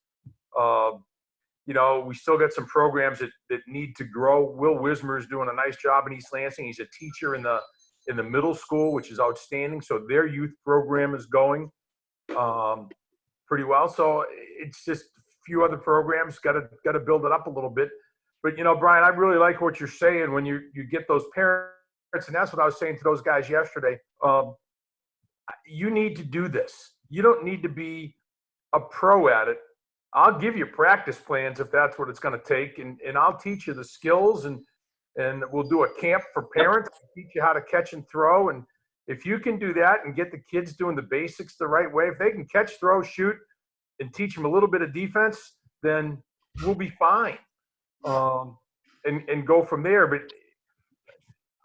We still got some programs that need to grow. Will Wismer's doing a nice job in East Lansing. He's a teacher in the middle school, which is outstanding. So their youth program is going pretty well. So it's just a few other programs. Got to build it up a little bit. But Brian, I really like what you're saying when you get those parents. And that's what I was saying to those guys yesterday. You need to do this. You don't need to be a pro at it. I'll give you practice plans if that's what it's going to take, and I'll teach you the skills, and we'll do a camp for parents, teach you how to catch and throw. And if you can do that and get the kids doing the basics the right way, if they can catch, throw, shoot, and teach them a little bit of defense, then we'll be fine. And go from there. But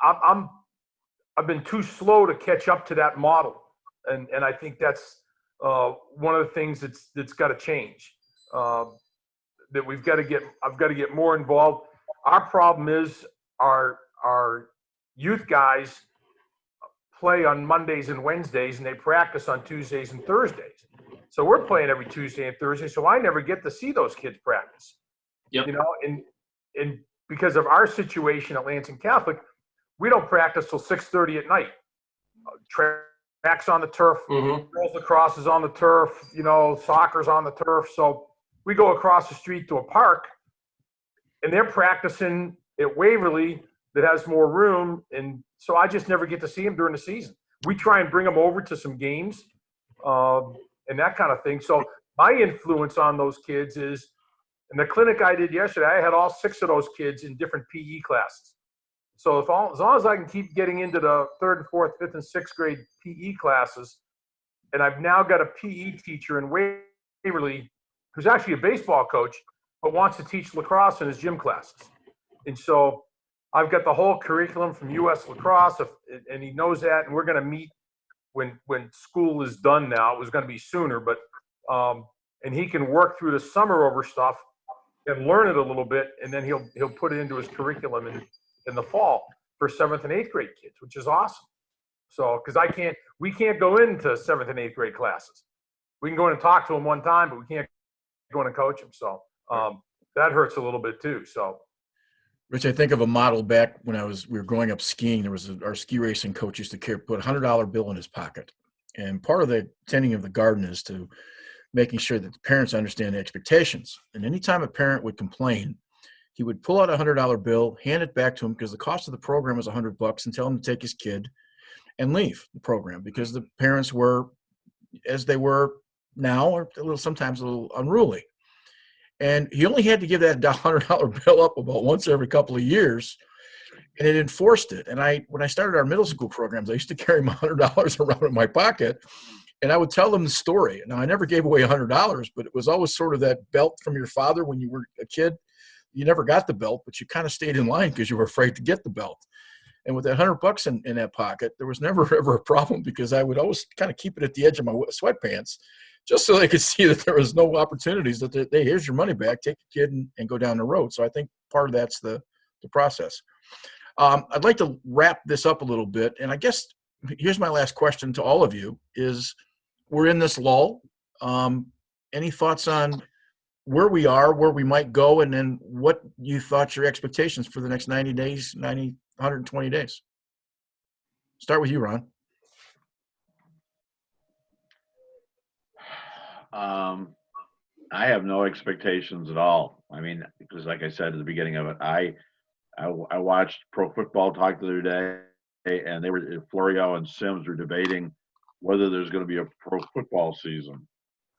I've been too slow to catch up to that model, and I think that's one of the things that's got to change. That I've got to get more involved. Our problem is our youth guys play on Mondays and Wednesdays, and they practice on Tuesdays and Thursdays. So we're playing every Tuesday and Thursday, so I never get to see those kids practice. Yep. And because of our situation at Lansing Catholic, we don't practice till 6:30 at night. Track's on the turf, girls lacrosse is on the turf, soccer's on the turf. So we go across the street to a park, and they're practicing at Waverly that has more room, and so I just never get to see them during the season. We try and bring them over to some games and that kind of thing. So my influence on those kids is, in the clinic I did yesterday, I had all 6 of those kids in different PE classes. So as long as I can keep getting into the 3rd and 4th, 5th, and 6th grade PE classes, and I've now got a PE teacher in Waverly who's actually a baseball coach, but wants to teach lacrosse in his gym classes. And so I've got the whole curriculum from U.S. Lacrosse, and he knows that, and we're going to meet when school is done now. It was going to be sooner, but and he can work through the summer over stuff and learn it a little bit, and then he'll put it into his curriculum in the fall for 7th and 8th grade kids, which is awesome. So, because we can't go into 7th and 8th grade classes. We can go in and talk to them one time, but we can't go in and coach them. So that hurts a little bit too. So, Rich, I think of a model back when we were growing up skiing. There was our ski racing coach used to put a $100 bill in his pocket, and part of the tending of the garden is to making sure that the parents understand the expectations. And anytime a parent would complain, he would pull out a $100 bill, hand it back to him because the cost of the program was $100, and tell him to take his kid and leave the program because the parents were, as they were now, or sometimes a little unruly. And he only had to give that $100 bill up about once every couple of years, and it enforced it. And when I started our middle school programs, I used to carry my $100 around in my pocket, and I would tell them the story. Now, I never gave away $100, but it was always sort of that belt from your father when you were a kid. You never got the belt, but you kind of stayed in line because you were afraid to get the belt. And with that $100 in that pocket, there was never ever a problem because I would always kind of keep it at the edge of my sweatpants, just so they could see that there was no opportunities that hey, here's your money back, take your kid and go down the road. So I think part of that's the process. I'd like to wrap this up a little bit, and I guess here's my last question to all of you: is we're in this lull. Any thoughts on where we are, where we might go, and then what you thought your expectations for the next 90 days, 120 days? Start with you, Ron. I have no expectations at all. I mean, because like I said at the beginning of it, I watched Pro Football Talk the other day, and Florio and Sims were debating whether there's going to be a pro football season.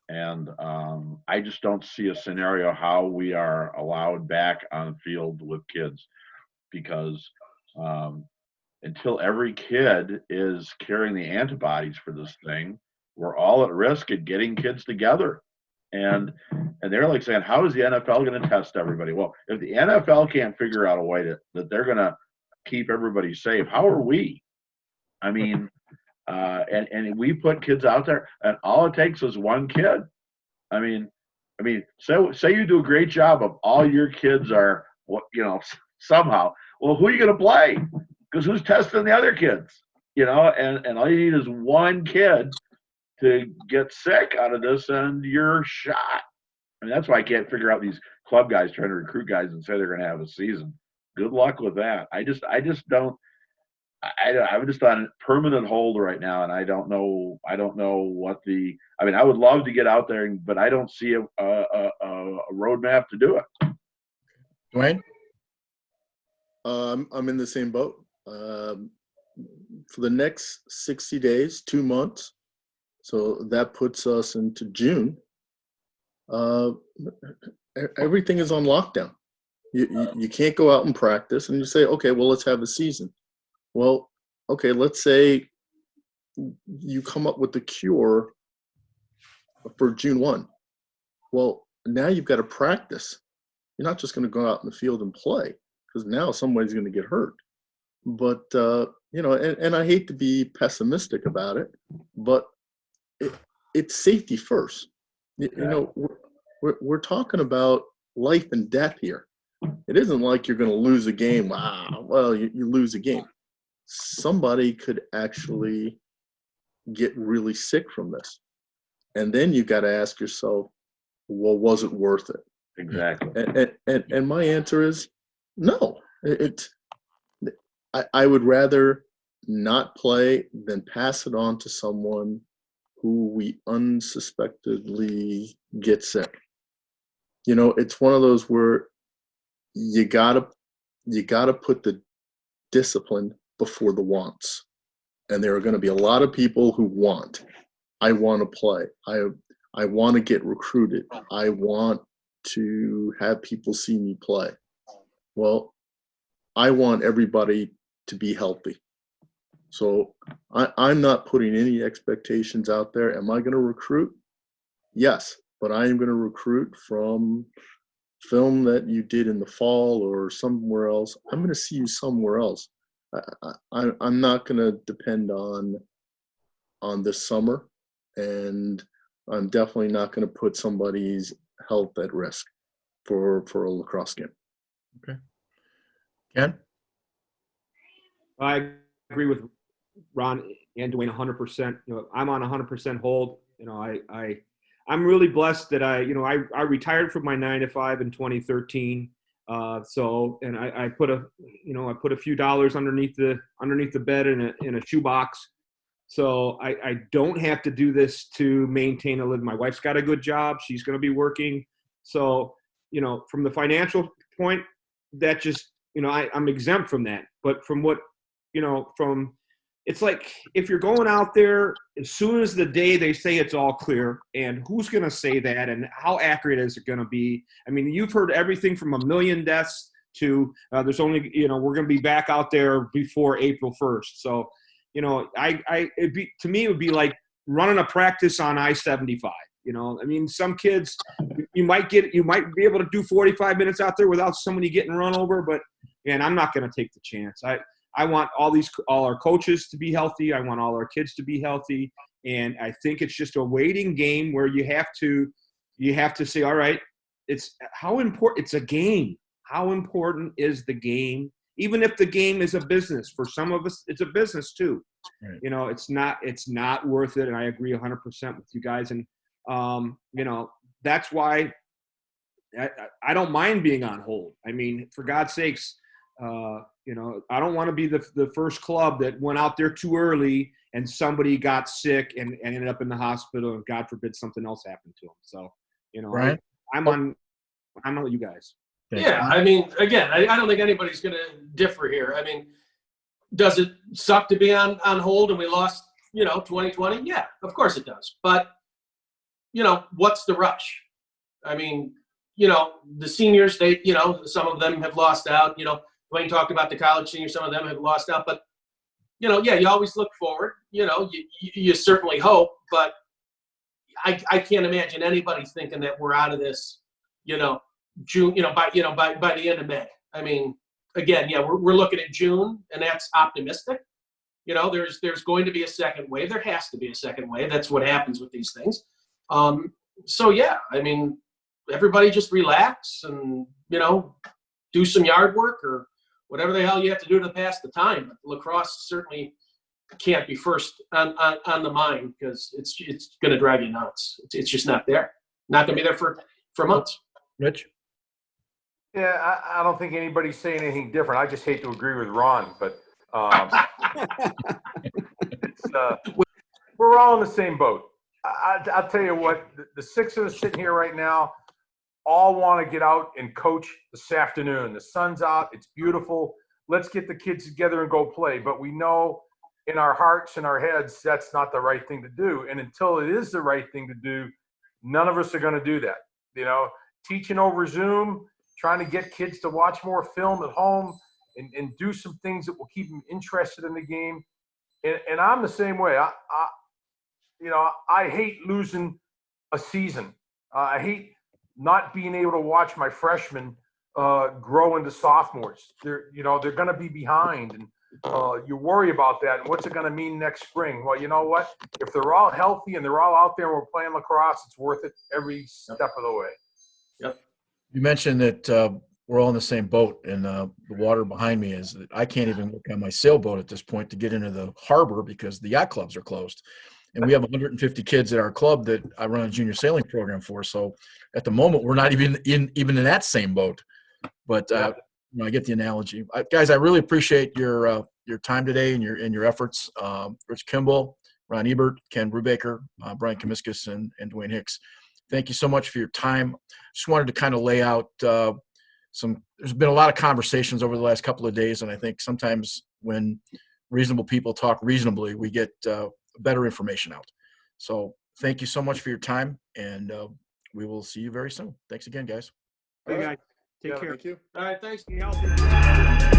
And I just don't see a scenario how we are allowed back on the field with kids, because until every kid is carrying the antibodies for this thing, we're all at risk of getting kids together. And they're like saying, how is the NFL going to test everybody? Well, if the NFL can't figure out a way that they're going to keep everybody safe, how are we? I mean, and we put kids out there, and all it takes is one kid. I mean, say you do a great job of all your kids are, somehow. Well, who are you going to play? Because who's testing the other kids? You know, and all you need is one kid to get sick out of this, and you're shot. I mean, that's why I can't figure out these club guys trying to recruit guys and say they're going to have a season. Good luck with that. I just don't. I'm just on permanent hold right now, and I don't know what the. I mean, I would love to get out there, but I don't see a roadmap to do it. Dwayne? I'm in the same boat. For the next 60 days, 2 months, so that puts us into June. Everything is on lockdown. You can't go out and practice, and you say, okay, well, let's have a season. Well, okay, let's say you come up with the cure for June 1. Well, now you've got to practice. You're not just going to go out in the field and play, because now somebody's going to get hurt. But, you know, and I hate to be pessimistic about it, but it's safety first. You know, we're talking about life and death here. It isn't like you're going to lose a game. Wow, well, you lose a game. Somebody could actually get really sick from this. And then you got to ask yourself, well, was it worth it? Exactly. And my answer is no. I would rather not play than pass it on to someone who we unsuspectedly get sick. You know, it's one of those where you gotta put the discipline before the wants. And there are going to be a lot of people who want. I want to play. I want to get recruited. I want to have people see me play. Well, I want everybody to be healthy. So I'm not putting any expectations out there. Am I going to recruit? Yes, but I am going to recruit from film that you did in the fall or somewhere else. I'm going to see you somewhere else. I'm not going to depend on this summer, and I'm definitely not going to put somebody's health at risk for a lacrosse game. Okay. Ken? I agree with Ron and Dwayne 100%. You know, I'm on 100% hold. You know, I'm really blessed that I retired from my 9-to-5 in 2013. So, and I put a few dollars underneath the bed in a shoebox. So I don't have to do this to maintain a living. My wife's got a good job. She's going to be working. So, you know, from the financial point, that just, you know, I'm exempt from that. But from what, you know, it's like if you're going out there, as soon as the day they say it's all clear, and who's going to say that, and how accurate is it going to be? I mean, you've heard everything from 1 million deaths to there's only, you know, we're going to be back out there before April 1st. So, you know, to me, it would be like running a practice on I-75. You know, I mean, some kids, you might be able to do 45 minutes out there without somebody getting run over, but man, I'm not going to take the chance. I want all our coaches to be healthy. I want all our kids to be healthy. And I think it's just a waiting game where you have to say, all right, it's how important, it's a game. How important is the game? Even if the game is a business, for some of us, it's a business too. Right. You know, it's not worth it. And I agree 100% with you guys. And, you know, that's why I don't mind being on hold. I mean, for God's sakes, you know, I don't want to be the first club that went out there too early and somebody got sick and ended up in the hospital, and God forbid something else happened to them. So, you know, right. I'm on with you guys. Yeah, I mean, again, I don't think anybody's going to differ here. I mean, does it suck to be on hold and we lost, you know, 2020? Yeah, of course it does. But, you know, what's the rush? I mean, you know, the seniors, you know, some of them have lost out. You know, Dwayne talked about the college seniors, some of them have lost out. But, you know, yeah, you always look forward. You know, you certainly hope. But I can't imagine anybody thinking that we're out of this, you know, June, by the end of May. I mean, again, yeah, we're looking at June, and that's optimistic. You know, there's going to be a second wave. There has to be a second wave. That's what happens with these things. So yeah, I mean, everybody just relax and, you know, do some yard work or whatever the hell you have to do to pass the time. But lacrosse certainly can't be first on the mind because it's going to drive you nuts. It's just not there. Not going to be there for months. Rich? Yeah, I don't think anybody's saying anything different. I just hate to agree with Ron, but it's, we're all in the same boat. I'll tell you what, the six of us sitting here right now all want to get out and coach this afternoon. The sun's out. It's beautiful. Let's get the kids together and go play. But we know in our hearts and our heads that's not the right thing to do. And until it is the right thing to do, none of us are going to do that. You know, teaching over Zoom, trying to get kids to watch more film at home and do some things that will keep them interested in the game. And I'm the same way. I hate losing a season. I hate not being able to watch my freshmen grow into sophomores. They're going to be behind, and you worry about that. And what's it going to mean next spring? Well, you know what? If they're all healthy and they're all out there and we're playing lacrosse, it's worth it every step of the way. Yep. You mentioned that we're all in the same boat, and the water behind me is that I can't even look on my sailboat at this point to get into the harbor because the yacht clubs are closed. And we have 150 kids at our club that I run a junior sailing program for. So at the moment, we're not even in that same boat. But I get the analogy, guys. I really appreciate your time today and your efforts. Rich Kimball, Ron Ebert, Ken Brubaker, Brian Kamiskas, and Dwayne Hicks. Thank you so much for your time. Just wanted to kind of lay out there's been a lot of conversations over the last couple of days, and I think sometimes when reasonable people talk reasonably, we get better information out. So thank you so much for your time, and we will see you very soon. Thanks again, guys. Hey, guys. Take Yeah, care. Thank you. All right, thanks. Be healthy.